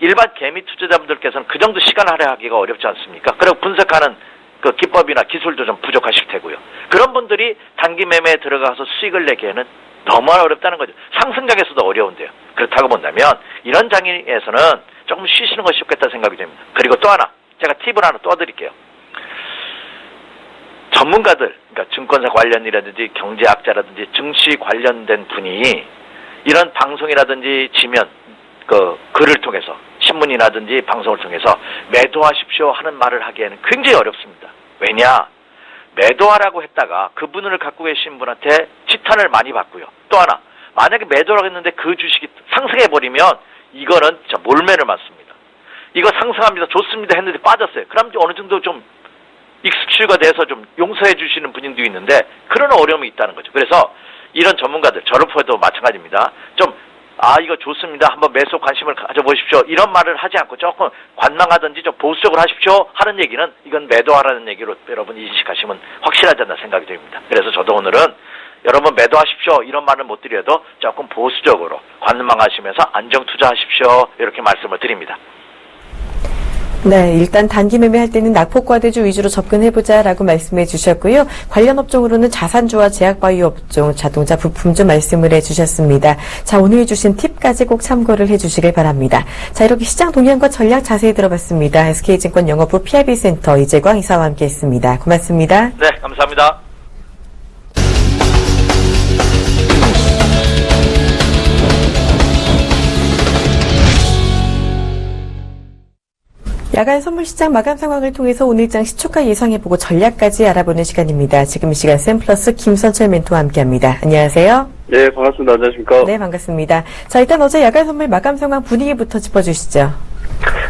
일반 개미 투자자분들께서는 그 정도 시간 할애하기가 어렵지 않습니까? 그리고 분석하는 그 기법이나 기술도 좀 부족하실 테고요. 그런 분들이 단기 매매에 들어가서 수익을 내기에는 너무 어렵다는 거죠. 상승장에서도 어려운데요. 그렇다고 본다면 이런 장에서는 조금 쉬시는 것이 좋겠다 생각이 됩니다. 그리고 또 하나, 제가 팁을 하나 또 드릴게요. 전문가들, 그러니까 증권사 관련이라든지 경제학자라든지 증시 관련된 분이 이런 방송이라든지 지면 글을 통해서, 신문이라든지 방송을 통해서 매도하십시오 하는 말을 하기에는 굉장히 어렵습니다. 왜냐? 매도하라고 했다가 그분을 갖고 계신 분한테 지탄을 많이 받고요. 또 하나, 만약에 매도라고 했는데 그 주식이 상승해버리면 이거는 진짜 몰매를 맞습니다. 이거 상승합니다, 좋습니다 했는데 빠졌어요. 그럼 어느 정도 좀 익숙치가 돼서 좀 용서해 주시는 분들도 있는데 그런 어려움이 있다는 거죠. 그래서 이런 전문가들, 저를 포함해도 마찬가지입니다. 이거 좋습니다, 한번 매수 관심을 가져보십시오, 이런 말을 하지 않고 조금 관망하든지 좀 보수적으로 하십시오 하는 얘기는 이건 매도하라는 얘기로 여러분이 인식하시면 확실하지 않나 생각이 됩니다. 그래서 저도 오늘은 여러분 매도하십시오 이런 말은 못 드려도 조금 보수적으로 관망하시면서 안정 투자하십시오, 이렇게 말씀을 드립니다. 네, 일단 단기 매매할 때는 낙폭과대주 위주로 접근해보자라고 말씀해 주셨고요. 관련 업종으로는 자산주와 제약바이오 업종, 자동차 부품주 말씀을 해주셨습니다. 자, 오늘 주신 팁까지 꼭 참고를 해주시길 바랍니다. 자, 이렇게 시장 동향과 전략 자세히 들어봤습니다. SK증권 영업부 PIB센터 이재광 이사와 함께했습니다. 고맙습니다. 네, 감사합니다. 야간 선물시장 마감 상황을 통해서 오늘장 시초가 예상해보고 전략까지 알아보는 시간입니다. 지금 이 시간 샘플러스 김선철 멘토와 함께합니다. 안녕하세요. 네, 반갑습니다. 안녕하십니까? 네, 반갑습니다. 자, 일단 어제 야간 선물 마감 상황 분위기부터 짚어주시죠.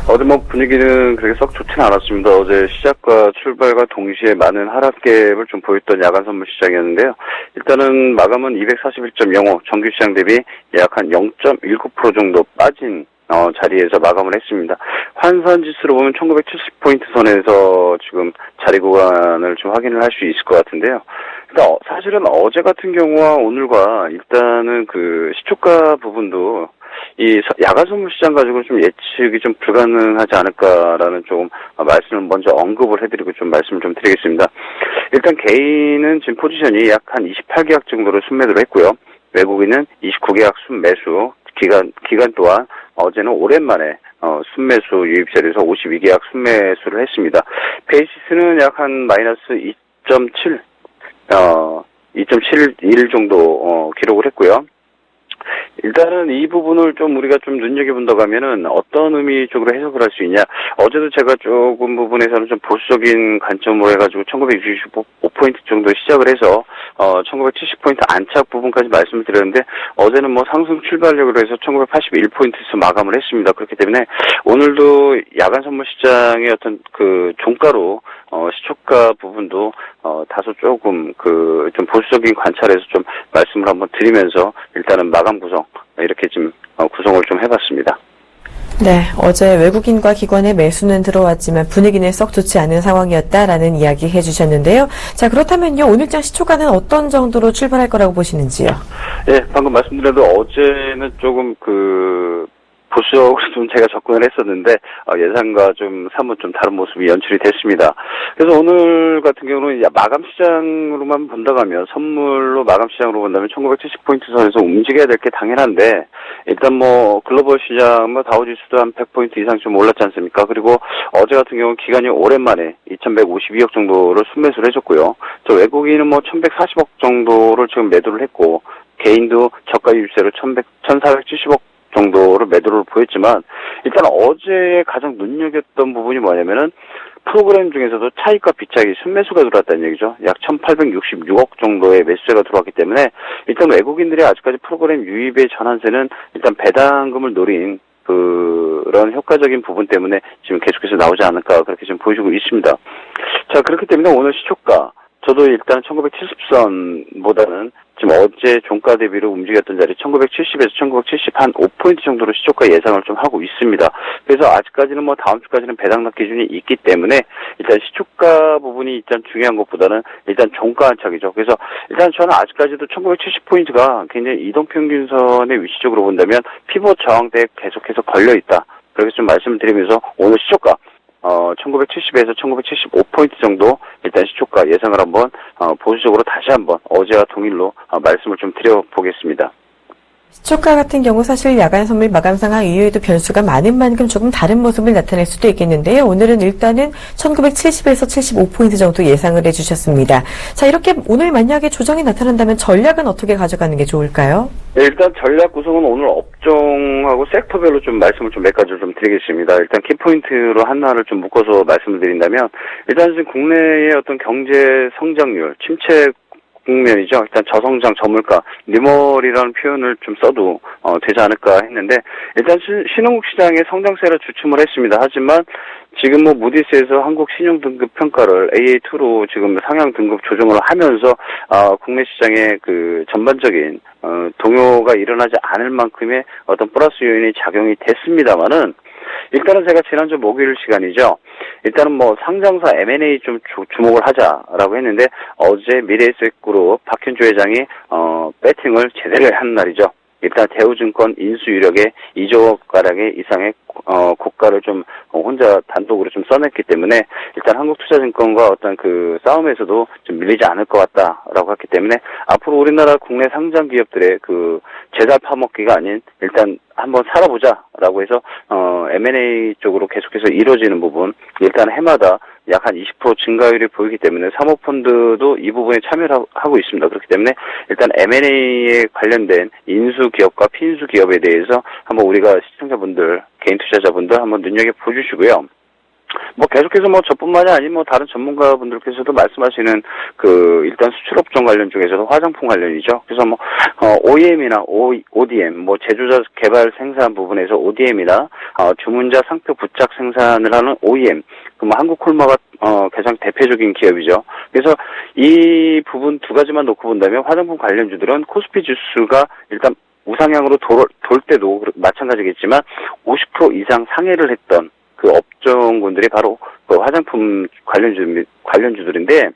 어제 분위기는 그렇게 썩 좋지는 않았습니다. 어제 시작과 출발과 동시에 많은 하락갭을 좀 보였던 야간 선물 시장이었는데요. 일단은 마감은 241.05, 정규시장 대비 약 한 0.19% 정도 빠진 자리에서 마감을 했습니다. 환산지수로 보면 1970포인트 선에서 지금 자리 구간을 좀 확인을 할 수 있을 것 같은데요. 그러니까 사실은 어제 같은 경우와 오늘과 일단은 그 시초가 부분도 이 야간 선물 시장 가지고 좀 예측이 좀 불가능하지 않을까라는 조금 말씀을 먼저 언급을 해드리고 좀 말씀을 좀 드리겠습니다. 일단 개인은 지금 포지션이 약 한 28계약 정도로 순매도를 했고요. 외국인은 29계약 순매수, 기간 또한 어제는 오랜만에 순매수 유입 자리에서 52계약 순매수를 했습니다. 베이시스는 약 한 마이너스 2.71 정도 기록을 했고요. 일단은 이 부분을 좀 우리가 좀 눈여겨본다고 하면은 어떤 의미 쪽으로 해석을 할 수 있냐. 어제도 제가 조금 부분에서는 좀 보수적인 관점으로 해가지고 1965포인트 정도 시작을 해서 1970포인트 안착 부분까지 말씀을 드렸는데 어제는 뭐 상승 출발력으로 해서 1981포인트에서 마감을 했습니다. 그렇기 때문에 오늘도 야간 선물 시장의 어떤 그 종가로 시초가 부분도 다소 조금 좀 보수적인 관찰에서 좀 말씀을 한번 드리면서 일단은 마감 구성 이렇게 좀 구성을 좀 해봤습니다. 네, 어제 외국인과 기관의 매수는 들어왔지만 분위기는 썩 좋지 않은 상황이었다라는 이야기 해주셨는데요. 자, 그렇다면요, 오늘장 시초가는 어떤 정도로 출발할 거라고 보시는지요? 예, 방금 말씀드려도 어제는 조금 보수적으로 좀 제가 접근을 했었는데 예상과 좀 사뭇 좀 다른 모습이 연출이 됐습니다. 그래서 오늘 같은 경우는 마감 시장으로만 본다고 하면 선물로 마감 시장으로 본다면 1970포인트 선에서 움직여야 될 게 당연한데 일단 뭐 글로벌 시장 뭐 다우지수도 한 100포인트 이상 좀 올랐지 않습니까? 그리고 어제 같은 경우는 기간이 오랜만에 2152억 정도를 순매수를 해줬고요. 저 외국인은 뭐 1140억 정도를 지금 매도를 했고 개인도 저가 유입세로 1470억 정도를 매도를 보였지만 일단 어제 가장 눈여겼던 부분이 뭐냐면은 프로그램 중에서도 차익과 비차익이 순매수가 들어왔다는 얘기죠. 약 1866억 정도의 매수세가 들어왔기 때문에 일단 외국인들이 아직까지 프로그램 유입의 전환세는 일단 배당금을 노린 그런 효과적인 부분 때문에 지금 계속해서 나오지 않을까 그렇게 지금 보여주고 있습니다. 자, 그렇기 때문에 오늘 시초가 저도 일단 1970선보다는 지금 어제 종가 대비로 움직였던 자리 1970에서 1970 한 5포인트 정도로 시초가 예상을 좀 하고 있습니다. 그래서 아직까지는 뭐 다음 주까지는 배당납 기준이 있기 때문에 일단 시초가 부분이 일단 중요한 것보다는 일단 종가 안착이죠. 그래서 일단 저는 아직까지도 1970포인트가 굉장히 이동평균선의 위치적으로 본다면 피봇 저항대에 계속해서 걸려있다. 그렇게 좀 말씀을 드리면서 오늘 시초가 1970에서 1975포인트 정도 일단 시초가 예상을 한번 보수적으로 다시 한번 어제와 동일로 말씀을 좀 드려보겠습니다. 시초가 같은 경우 사실 야간 선물 마감 상황 이후에도 변수가 많은 만큼 조금 다른 모습을 나타낼 수도 있겠는데요. 오늘은 일단은 1970에서 75포인트 정도 예상을 해주셨습니다. 자, 이렇게 오늘 만약에 조정이 나타난다면 전략은 어떻게 가져가는 게 좋을까요? 네, 일단 전략 구성은 오늘 업종하고 섹터별로 좀 말씀을 좀 몇 가지를 좀 드리겠습니다. 일단 키포인트로 하나를 좀 묶어서 말씀을 드린다면 일단 지금 국내의 어떤 경제 성장률, 침체 국면이죠. 일단 저성장, 저물가, 뉴멀이라는 표현을 좀 써도 되지 않을까 했는데 일단 신흥국 시장의 성장세를 주춤을 했습니다. 하지만 지금 뭐 무디스에서 한국 신용 등급 평가를 AA2로 지금 상향 등급 조정을 하면서 국내 시장의 그 전반적인 동요가 일어나지 않을 만큼의 어떤 플러스 요인이 작용이 됐습니다만은 일단은 제가 지난주 목요일 시간이죠. 일단은 뭐 상장사 M&A 좀 주목을 하자라고 했는데 어제 미래에셋그룹 박현주 회장이 배팅을 제대로 한 날이죠. 일단 대우증권 인수 유력에 2조 가량의 이상의 고가를 좀 혼자 단독으로 좀 써냈기 때문에 일단 한국투자증권과 어떤 그 싸움에서도 좀 밀리지 않을 것 같다라고 했기 때문에 앞으로 우리나라 국내 상장 기업들의 그 제달 파먹기가 아닌 일단 한번 살아보자라고 해서 M&A 쪽으로 계속해서 이루어지는 부분 일단 해마다 약 한 20% 증가율이 보이기 때문에 사모펀드도 이 부분에 참여를 하고 있습니다. 그렇기 때문에 일단 M&A에 관련된 인수 기업과 피인수 기업에 대해서 한번 우리가 시청자분들, 개인 투자자분들 한번 눈여겨보주시고요. 뭐 계속해서 뭐 저뿐만이 아닌 뭐 다른 전문가분들께서도 말씀하시는 그 일단 수출업종 관련 중에서도 화장품 관련이죠. 그래서 뭐 OEM이나 ODM 뭐 제조자 개발 생산 부분에서 ODM이나 주문자 상표 부착 생산을 하는 OEM 그 뭐 한국콜마가 가장 대표적인 기업이죠. 그래서 이 부분 두 가지만 놓고 본다면 화장품 관련주들은 코스피 지수가 일단 우상향으로 돌 때도 마찬가지겠지만 50% 이상 상회를 했던 그 업종군들이 바로 그 화장품 관련주들인데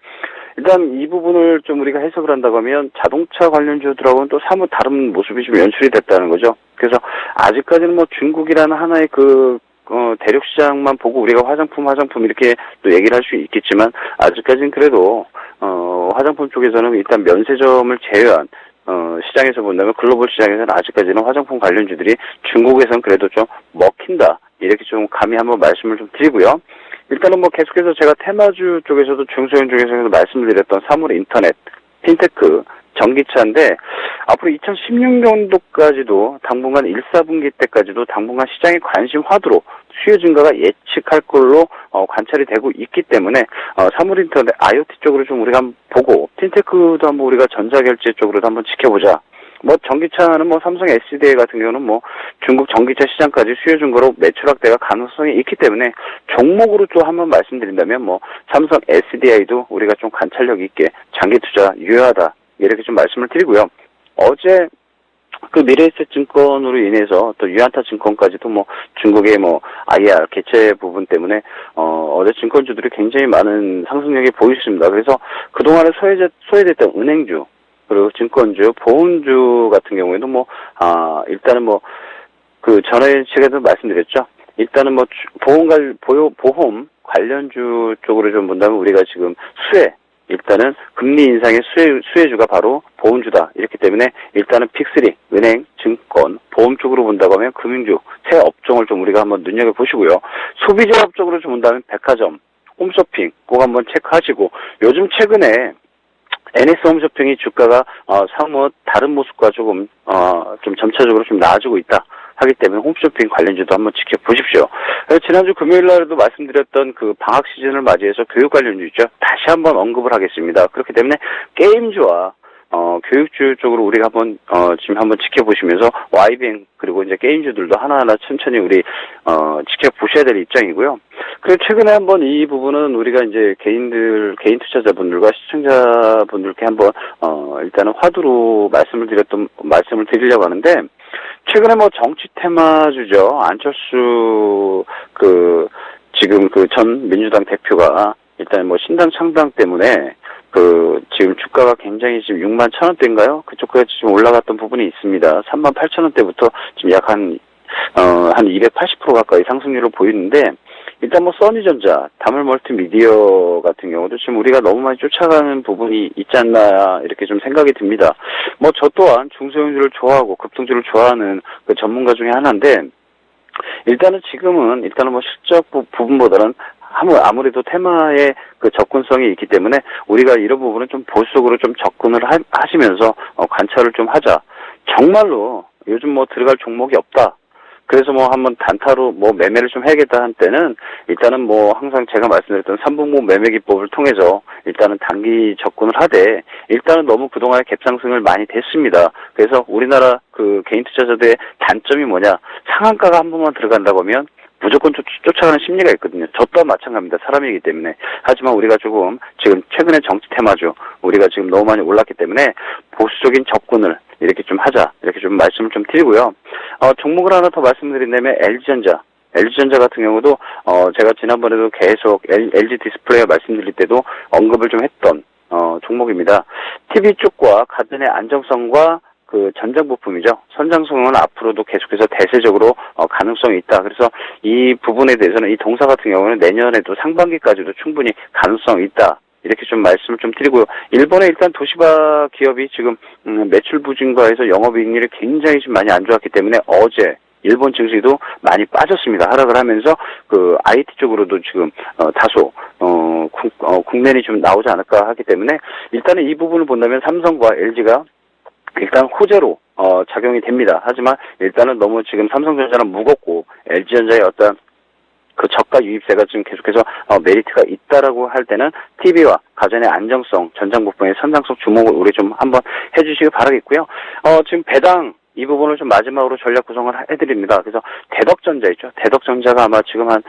일단 이 부분을 좀 우리가 해석을 한다고 하면 자동차 관련주들하고는 또 사뭇 다른 모습이 좀 연출이 됐다는 거죠. 그래서 아직까지는 뭐 중국이라는 하나의 대륙 시장만 보고 우리가 화장품 이렇게 또 얘기를 할 수 있겠지만 아직까지는 그래도 화장품 쪽에서는 일단 면세점을 제외한 시장에서 본다면 글로벌 시장에서는 아직까지는 화장품 관련주들이 중국에서는 그래도 좀 먹힌다. 이렇게 좀 감히 한번 말씀을 좀 드리고요. 일단은 뭐 계속해서 제가 테마주 쪽에서도 중소형 중에서도 말씀을 드렸던 사물 인터넷, 핀테크, 전기차인데 앞으로 2016년도까지도 당분간 1, 4분기 때까지도 당분간 시장의 관심 화두로 수요 증가가 예측할 걸로 관찰이 되고 있기 때문에 사물 인터넷 IoT 쪽으로 좀 우리가 한번 보고 핀테크도 한번 우리가 전자결제 쪽으로도 한번 지켜보자. 뭐 전기차는 뭐 삼성 SDI 같은 경우는 뭐 중국 전기차 시장까지 수요 증가로 매출 확대가 가능성이 있기 때문에 종목으로 또 한번 말씀드린다면 뭐 삼성 SDI도 우리가 좀 관찰력 있게 장기 투자 유효하다 이렇게 좀 말씀을 드리고요. 어제 그 미래에셋증권으로 인해서 또 유한타 증권까지도 뭐 중국의 뭐 IR 개최 부분 때문에 어제 증권주들이 굉장히 많은 상승력이 보였습니다. 그래서 그동안에 소외됐던 은행주 그리고 증권주, 보험주 같은 경우에도 일단은 전에 시간에도 말씀드렸죠. 일단은 보험 관련주 쪽으로 좀 본다면 우리가 지금 일단은 금리 인상의 수혜주가 바로 보험주다. 이렇기 때문에 일단은 픽3, 은행, 증권, 보험 쪽으로 본다고 하면 금융주, 세 업종을 좀 우리가 한번 눈여겨보시고요. 소비자업 쪽으로 좀 본다면 백화점, 홈쇼핑, 꼭 한번 체크하시고 요즘 최근에 NS 홈쇼핑이 주가가 사뭇 다른 모습과 조금 좀 점차적으로 좀 나아지고 있다 하기 때문에 홈쇼핑 관련주도 한번 지켜보십시오. 지난주 금요일 날에도 말씀드렸던 그 방학 시즌을 맞이해서 교육 관련주 있죠. 다시 한번 언급을 하겠습니다. 그렇기 때문에 게임주와 교육주 쪽으로 우리가 지금 한번 지켜보시면서 YBN 그리고 이제 게임주들도 하나하나 천천히 우리 지켜보셔야 될 입장이고요. 그리고 최근에 한번 이 부분은 우리가 이제 개인 투자자분들과 시청자분들께 한번 일단은 화두로 말씀을 드리려고 하는데 최근에 정치 테마주죠. 안철수 지금 전 민주당 대표가 일단 신당 창당 때문에 지금 주가가 굉장히 지금 61,000원대인가요? 그쪽까지 좀 올라갔던 부분이 있습니다. 38,000원대부터 지금 약 한 280% 가까이 상승률을 보이는데, 일단 써니전자, 다물멀티미디어 같은 경우도 지금 우리가 너무 많이 쫓아가는 부분이 있지 않나, 이렇게 좀 생각이 듭니다. 저 또한 중소형주를 좋아하고 급등주를 좋아하는 그 전문가 중에 하나인데, 일단은 실적 부분보다는 아무래도 테마의 그 접근성이 있기 때문에 우리가 이런 부분은 좀 보수적으로 좀 접근을 하시면서 관찰을 좀 하자. 정말로 요즘 들어갈 종목이 없다. 그래서 한번 단타로 매매를 좀 해야겠다 한 때는 일단은 항상 제가 말씀드렸던 3분목 매매 기법을 통해서 일단은 단기 접근을 하되 일단은 너무 그동안에 갭상승을 많이 됐습니다. 그래서 우리나라 그 개인 투자자들의 단점이 뭐냐? 상한가가 한 번만 들어간다고 하면 무조건 쫓아가는 심리가 있거든요. 저 또한 마찬가지입니다. 사람이기 때문에. 하지만 우리가 지금 최근에 정치 테마죠. 우리가 지금 너무 많이 올랐기 때문에 보수적인 접근을 이렇게 좀 하자. 이렇게 좀 말씀을 좀 드리고요. 종목을 하나 더 말씀드린다면 LG전자 같은 경우도 제가 지난번에도 계속 LG 디스플레이 말씀드릴 때도 언급을 좀 했던 종목입니다. TV 쪽과 가전의 안정성과 그 전장 부품이죠. 선장성은 앞으로도 계속해서 대세적으로 가능성이 있다. 그래서 이 부분에 대해서는 이 동사 같은 경우는 내년에도 상반기까지도 충분히 가능성이 있다. 이렇게 좀 말씀을 좀 드리고요. 일본의 일단 도시바 기업이 지금 매출 부진과해서 영업이익률이 굉장히 좀 많이 안 좋았기 때문에 어제 일본 증시도 많이 빠졌습니다. 하락을 하면서 그 IT 쪽으로도 지금 다소 국면이 좀 나오지 않을까 하기 때문에 일단은 이 부분을 본다면 삼성과 LG가 일단 호재로 작용이 됩니다. 하지만 일단은 너무 지금 삼성전자는 무겁고 LG전자의 어떤 그 저가 유입세가 지금 계속해서 메리트가 있다라고 할 때는 TV와 가전의 안정성, 전장 부품의 선장성 주목을 우리 좀 한번 해주시기 바라겠고요. 지금 배당 이 부분을 좀 마지막으로 전략 구성을 해드립니다. 그래서 대덕전자 있죠. 대덕전자가 아마 지금 한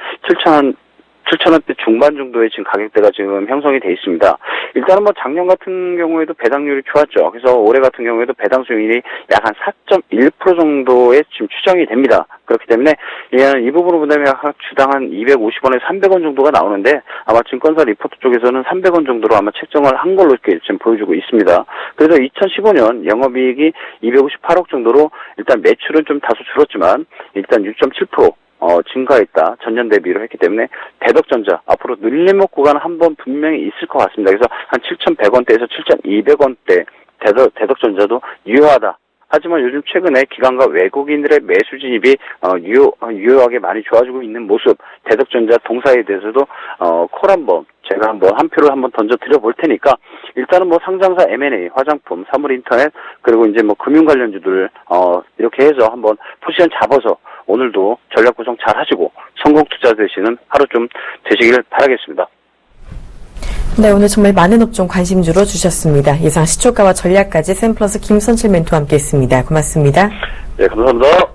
7,000원대 중반 정도의 지금 가격대가 지금 형성이 돼 있습니다. 일단은 뭐 작년 같은 경우에도 배당률이 좋았죠. 그래서 올해 같은 경우에도 배당 수익률이 약 한 4.1% 정도에 지금 추정이 됩니다. 그렇기 때문에 이 부분을 본다면 약 주당 한 250원에서 300원 정도가 나오는데 아마 증권사 리포트 쪽에서는 300원 정도로 아마 책정을 한 걸로 이렇게 지금 보여주고 있습니다. 그래서 2015년 영업이익이 258억 정도로 일단 매출은 좀 다소 줄었지만 일단 6.7% 증가했다. 전년 대비로 했기 때문에 대덕전자 앞으로 늘림목 구간 한번 분명히 있을 것 같습니다. 그래서 한 7,100원대에서 7,200원대 대덕전자도 유효하다. 하지만 요즘 최근에 기관과 외국인들의 매수 진입이 유효하게 많이 좋아지고 있는 모습, 대덕전자 동사에 대해서도 콜 한번 제가 한 표를 한번 던져 드려 볼 테니까 일단은 뭐 상장사 M&A, 화장품, 사물인터넷 그리고 이제 뭐 금융 관련주들 이렇게 해서 한번 포지션 잡아서 오늘도 전략 구성 잘 하시고 성공 투자 되시는 하루 좀 되시길 바라겠습니다. 네, 오늘 정말 많은 업종 관심주로 주셨습니다. 예상 시초가와 전략까지 샘플러스 김선칠 멘토와 함께했습니다. 고맙습니다. 네, 감사합니다.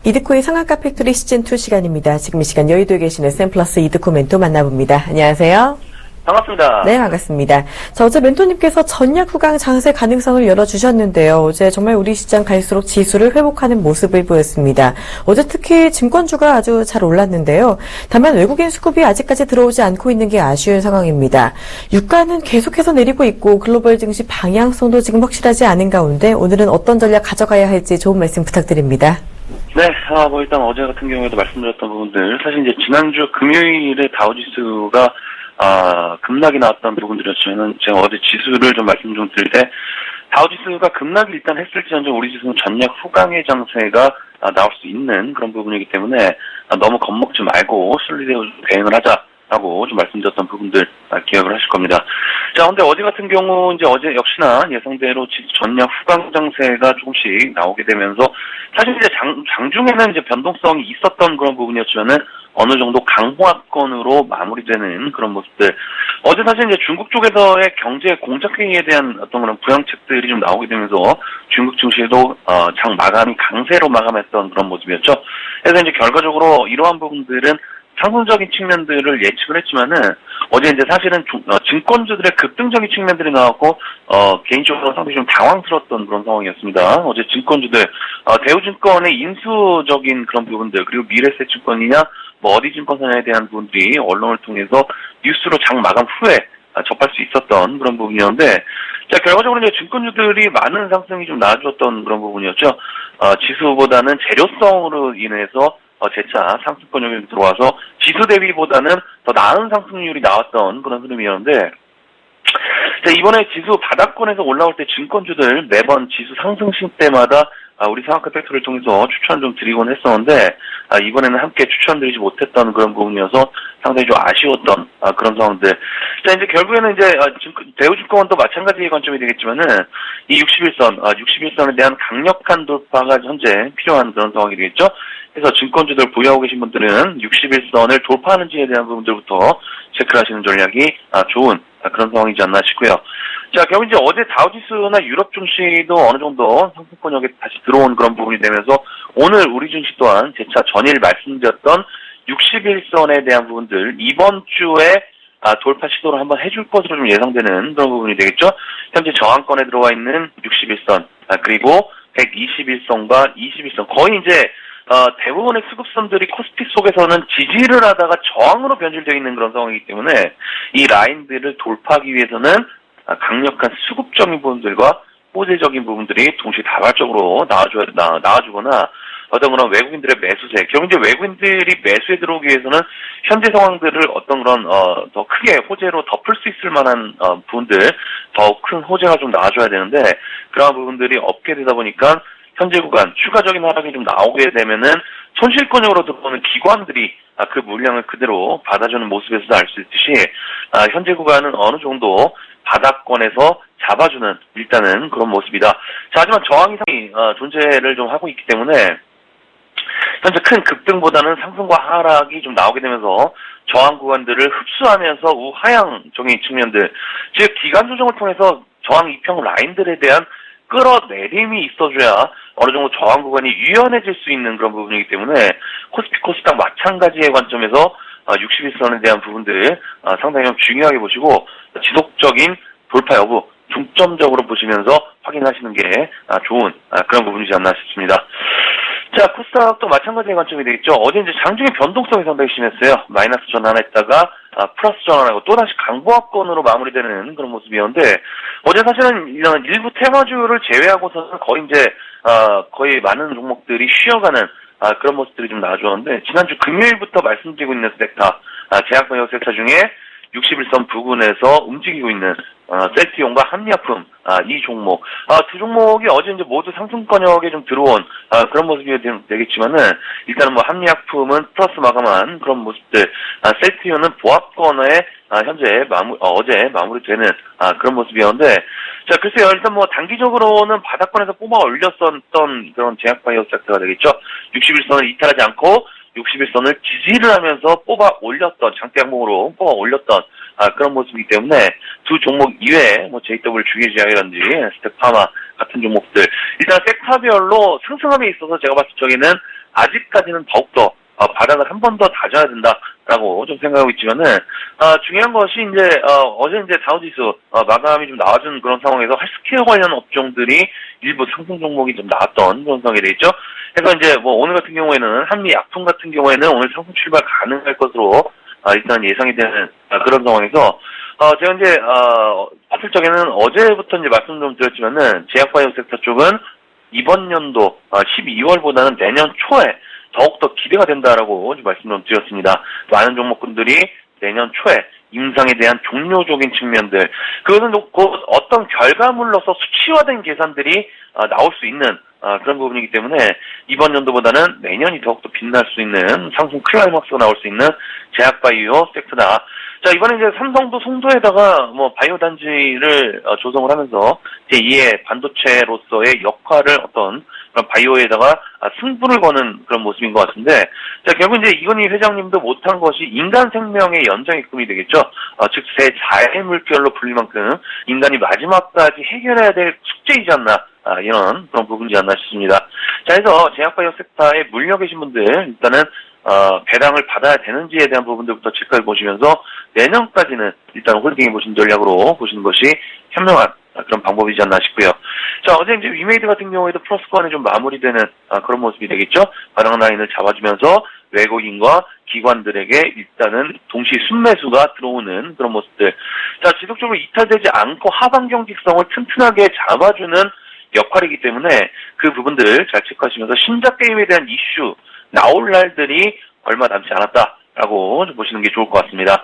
이드코의 상한가 팩토리 시즌2 시간입니다. 지금 이 시간 여의도에 계시는 샘플러스 이드코 멘토 만나봅니다. 안녕하세요. 반갑습니다. 네, 반갑습니다. 자, 어제 멘토님께서 전략 후강 장세 가능성을 열어주셨는데요. 어제 정말 우리 시장 갈수록 지수를 회복하는 모습을 보였습니다. 어제 특히 증권주가 아주 잘 올랐는데요. 다만 외국인 수급이 아직까지 들어오지 않고 있는 게 아쉬운 상황입니다. 유가는 계속해서 내리고 있고 글로벌 증시 방향성도 지금 확실하지 않은 가운데 오늘은 어떤 전략 가져가야 할지 좋은 말씀 부탁드립니다. 네, 일단 어제 같은 경우에도 말씀드렸던 부분들, 사실 이제 지난주 금요일에 다우지수가, 급락이 나왔던 부분들이었지만은, 제가 어제 지수를 좀 말씀 좀 드릴 때, 다우지수가 급락을 일단 했을지언정 우리 지수는 전략 후강의 장세가 나올 수 있는 그런 부분이기 때문에, 너무 겁먹지 말고 순리대로 대응을 하자라고 좀 말씀드렸던 부분들 기억을 하실 겁니다. 자, 근데 어제 같은 경우, 이제 어제 역시나 예상대로 전략 후강 장세가 조금씩 나오게 되면서, 사실 이제 장중에는 이제 변동성이 있었던 그런 부분이었지만은 어느 정도 강호합권으로 마무리되는 그런 모습들. 어제 사실 이제 중국 쪽에서의 경제 공작행위에 대한 어떤 그런 부양책들이 좀 나오게 되면서 중국 증시도 장 마감이 강세로 마감했던 그런 모습이었죠. 그래서 이제 결과적으로 이러한 부분들은 상승적인 측면들을 예측을 했지만은 어제 이제 사실은 증권주들의 급등적인 측면들이 나왔고 개인적으로 상당히 좀 당황스러웠던 그런 상황이었습니다. 어제 증권주들 대우증권의 인수적인 그런 부분들 그리고 미래세증권이냐 뭐 어디 증권사냐에 대한 부분들이 언론을 통해서 뉴스로 장 마감 후에 접할 수 있었던 그런 부분이었는데 자 결과적으로 이제 증권주들이 많은 상승이 좀 나아졌던 그런 부분이었죠. 지수보다는 재료성으로 인해서 재차 상승권역에 들어와서 지수 대비보다는 더 나은 상승률이 나왔던 그런 흐름이었는데 자, 이번에 지수 바닥권에서 올라올 때 증권주들 매번 지수 상승신 때마다 우리 상한가 팩토리를 통해서 추천 좀 드리곤 했었는데 이번에는 함께 추천드리지 못했던 그런 부분이어서 상당히 좀 아쉬웠던 그런 상황들. 자 이제 결국에는 이제 대우증권도 마찬가지의 관점이 되겠지만은 이 61선에 대한 강력한 돌파가 현재 필요한 그런 상황이 되겠죠. 그래서 증권주들 보유하고 계신 분들은 61선을 돌파하는지에 대한 부분들부터 체크를 하시는 전략이 좋은 그런 상황이지 않나 싶고요. 자, 결국 이제 어제 다우지수나 유럽 증시도 어느 정도 상승권역에 다시 들어온 그런 부분이 되면서 오늘 우리 증시 또한 재차 전일 말씀드렸던 61선에 대한 부분들 이번 주에 돌파 시도를 한번 해줄 것으로 좀 예상되는 그런 부분이 되겠죠. 현재 저항권에 들어와 있는 61선 그리고 121선과 21선 거의 이제 대부분의 수급선들이 코스피 속에서는 지지를 하다가 저항으로 변질되어 있는 그런 상황이기 때문에 이 라인들을 돌파하기 위해서는 강력한 수급적인 부분들과 호재적인 부분들이 동시에 다발적으로 나와주거나 어떤 그런 외국인들의 매수세, 결국 이제 외국인들이 매수에 들어오기 위해서는 현재 상황들을 어떤 그런 더 크게 호재로 덮을 수 있을 만한 부분들, 더 큰 호재가 좀 나와줘야 되는데 그러한 부분들이 없게 되다 보니까 현재 구간 추가적인 하락이 좀 나오게 되면은 손실권역으로 들어오는 기관들이 그 물량을 그대로 받아주는 모습에서도 알 수 있듯이 현재 구간은 어느 정도 바닥권에서 잡아주는 일단은 그런 모습이다. 자, 하지만 저항 이상이 존재를 좀 하고 있기 때문에 현재 큰 급등보다는 상승과 하락이 좀 나오게 되면서 저항 구간들을 흡수하면서 우하향적인 측면들, 즉 기간 조정을 통해서 저항 이평 라인들에 대한 끌어내림이 있어줘야 어느 정도 저항 구간이 유연해질 수 있는 그런 부분이기 때문에 코스피 코스닥 마찬가지의 관점에서 61선에 대한 부분들 상당히 좀 중요하게 보시고 지속적인 돌파 여부 중점적으로 보시면서 확인하시는 게 좋은 그런 부분이지 않나 싶습니다. 자, 코스닥도 마찬가지의 관점이 되겠죠. 어제 이제 장중의 변동성이 상당히 심했어요. 마이너스 전환했다가 플러스 전환하고 또다시 강보합권으로 마무리되는 그런 모습이었는데 어제 사실은 이런 일부 테마주를 제외하고서는 거의 이제 거의 많은 종목들이 쉬어가는 그런 모습들이 좀 나와주었는데 지난주 금요일부터 말씀드리고 있는 섹터, 제약바이오 섹터 중에 61선 부근에서 움직이고 있는 셀트리온과 한미약품 이 종목 두 종목이 어제 이제 모두 상승권역에 좀 들어온 그런 모습이 되겠지만은 일단은 뭐 한미약품은 플러스 마감한 그런 모습들, 셀트리온은 보합권에 현재 어제 마무리되는 그런 모습이었는데 자, 글쎄요, 일단 뭐 단기적으로는 바닥권에서 뽑아 올렸었던 그런 제약바이오 섹터가 되겠죠. 61선을 이탈하지 않고 61선을 지지를 하면서 뽑아 올렸던, 장대 항목으로 뽑아 올렸던 그런 모습이기 때문에 두 종목 이외에 뭐 JW 중해제약이라든지 스테파마 같은 종목들 일단 섹터별로 상승함에 있어서 제가 봤을 적에는 아직까지는 더욱더 바닥을 한 번 더 다져야 된다라고 좀 생각하고 있지만은 중요한 것이 이제 어제 이제 다우지수 마감이 좀 나와준 그런 상황에서 헬스케어 관련 업종들이 일부 상승 종목이 좀 나왔던 그런 상황이 되겠죠. 그래서 이제 뭐 오늘 같은 경우에는 한미약품 같은 경우에는 오늘 상승 출발 가능할 것으로 일단 예상이 되는 그런 상황에서 제가 이제 봤을 적에는 어제부터 이제 말씀 좀 드렸지만은 제약바이오 섹터 쪽은 이번 연도 12월보다는 내년 초에 더욱더 기대가 된다라고 말씀 좀 드렸습니다. 많은 종목군들이 내년 초에 임상에 대한 종료적인 측면들, 그것은 곧 어떤 결과물로서 수치화된 계산들이 나올 수 있는 그런 부분이기 때문에 이번 연도보다는 내년이 더욱더 빛날 수 있는 상승 클라이막스가 나올 수 있는 제약바이오 섹터다. 자, 이번에 이제 삼성도 송도에다가 뭐 바이오 단지를 조성을 하면서 제2의 반도체로서의 역할을 어떤 그런 바이오에다가 승부를 거는 그런 모습인 것 같은데, 자, 결국 이제 이건희 회장님도 못한 것이 인간 생명의 연장의금이 되겠죠. 즉, 새 자해 물결로 불릴 만큼 인간이 마지막까지 해결해야 될 숙제이지 않나, 이런 그런 부분이지 않나 싶습니다. 자, 해서 제약바이오 섹터에 물려 계신 분들, 일단은, 배당을 받아야 되는지에 대한 부분들부터 체크해 보시면서 내년까지는 일단 홀딩해 보신 전략으로 보시는 것이 현명한 그런 방법이지 않나 싶고요. 자, 어제 이제 위메이드 같은 경우에도 플러스권에 좀 마무리되는 그런 모습이 되겠죠. 바닥 라인을 잡아주면서 외국인과 기관들에게 일단은 동시 순매수가 들어오는 그런 모습들. 자, 지속적으로 이탈되지 않고 하방 경직성을 튼튼하게 잡아주는 역할이기 때문에 그 부분들 잘 체크하시면서 신작 게임에 대한 이슈 나올 날들이 얼마 남지 않았다라고 좀 보시는 게 좋을 것 같습니다.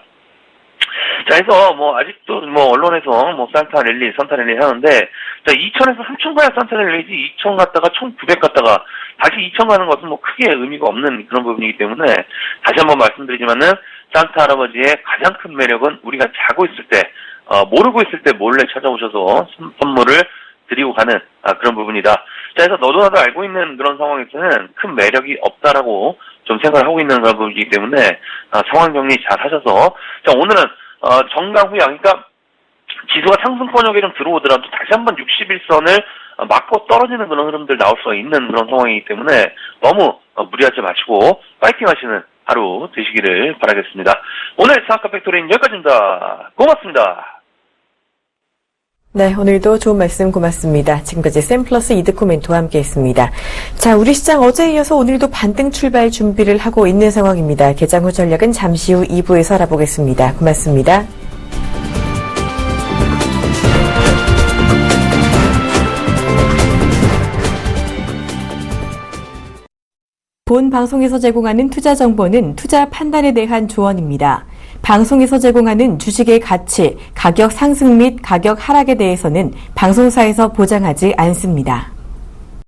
자, 해서 뭐 아직도 뭐 언론에서 뭐 산타 랠리 하는데, 자, 2000에서 3000 가야 산타 랠리지 2000 갔다가 1900 갔다가 다시 2000 가는 것은 뭐 크게 의미가 없는 그런 부분이기 때문에 다시 한번 말씀드리지만은 산타 할아버지의 가장 큰 매력은 우리가 자고 있을 때 모르고 있을 때 몰래 찾아오셔서 선물을 드리고 가는 그런 부분이다. 자, 해서 너도 나도 알고 있는 그런 상황에서는 큰 매력이 없다라고 좀 생각을 하고 있는 그런 부분이기 때문에 상황 정리 잘 하셔서, 자, 오늘은 정강 후양, 그러니까 지수가 상승권역에 좀 들어오더라도 다시 한번 61선을 맞고 떨어지는 그런 흐름들 나올 수 있는 그런 상황이기 때문에 너무 무리하지 마시고 파이팅 하시는 하루 되시기를 바라겠습니다. 오늘 사학과 팩토리는 여기까지입니다. 고맙습니다. 네, 오늘도 좋은 말씀 고맙습니다. 지금까지 샘플러스 이드코 멘토와 함께했습니다. 자, 우리 시장 어제에 이어서 오늘도 반등 출발 준비를 하고 있는 상황입니다. 개장 후 전략은 잠시 후 2부에서 알아보겠습니다. 고맙습니다. 본 방송에서 제공하는 투자 정보는 투자 판단에 대한 조언입니다. 방송에서 제공하는 주식의 가치, 가격 상승 및 가격 하락에 대해서는 방송사에서 보장하지 않습니다.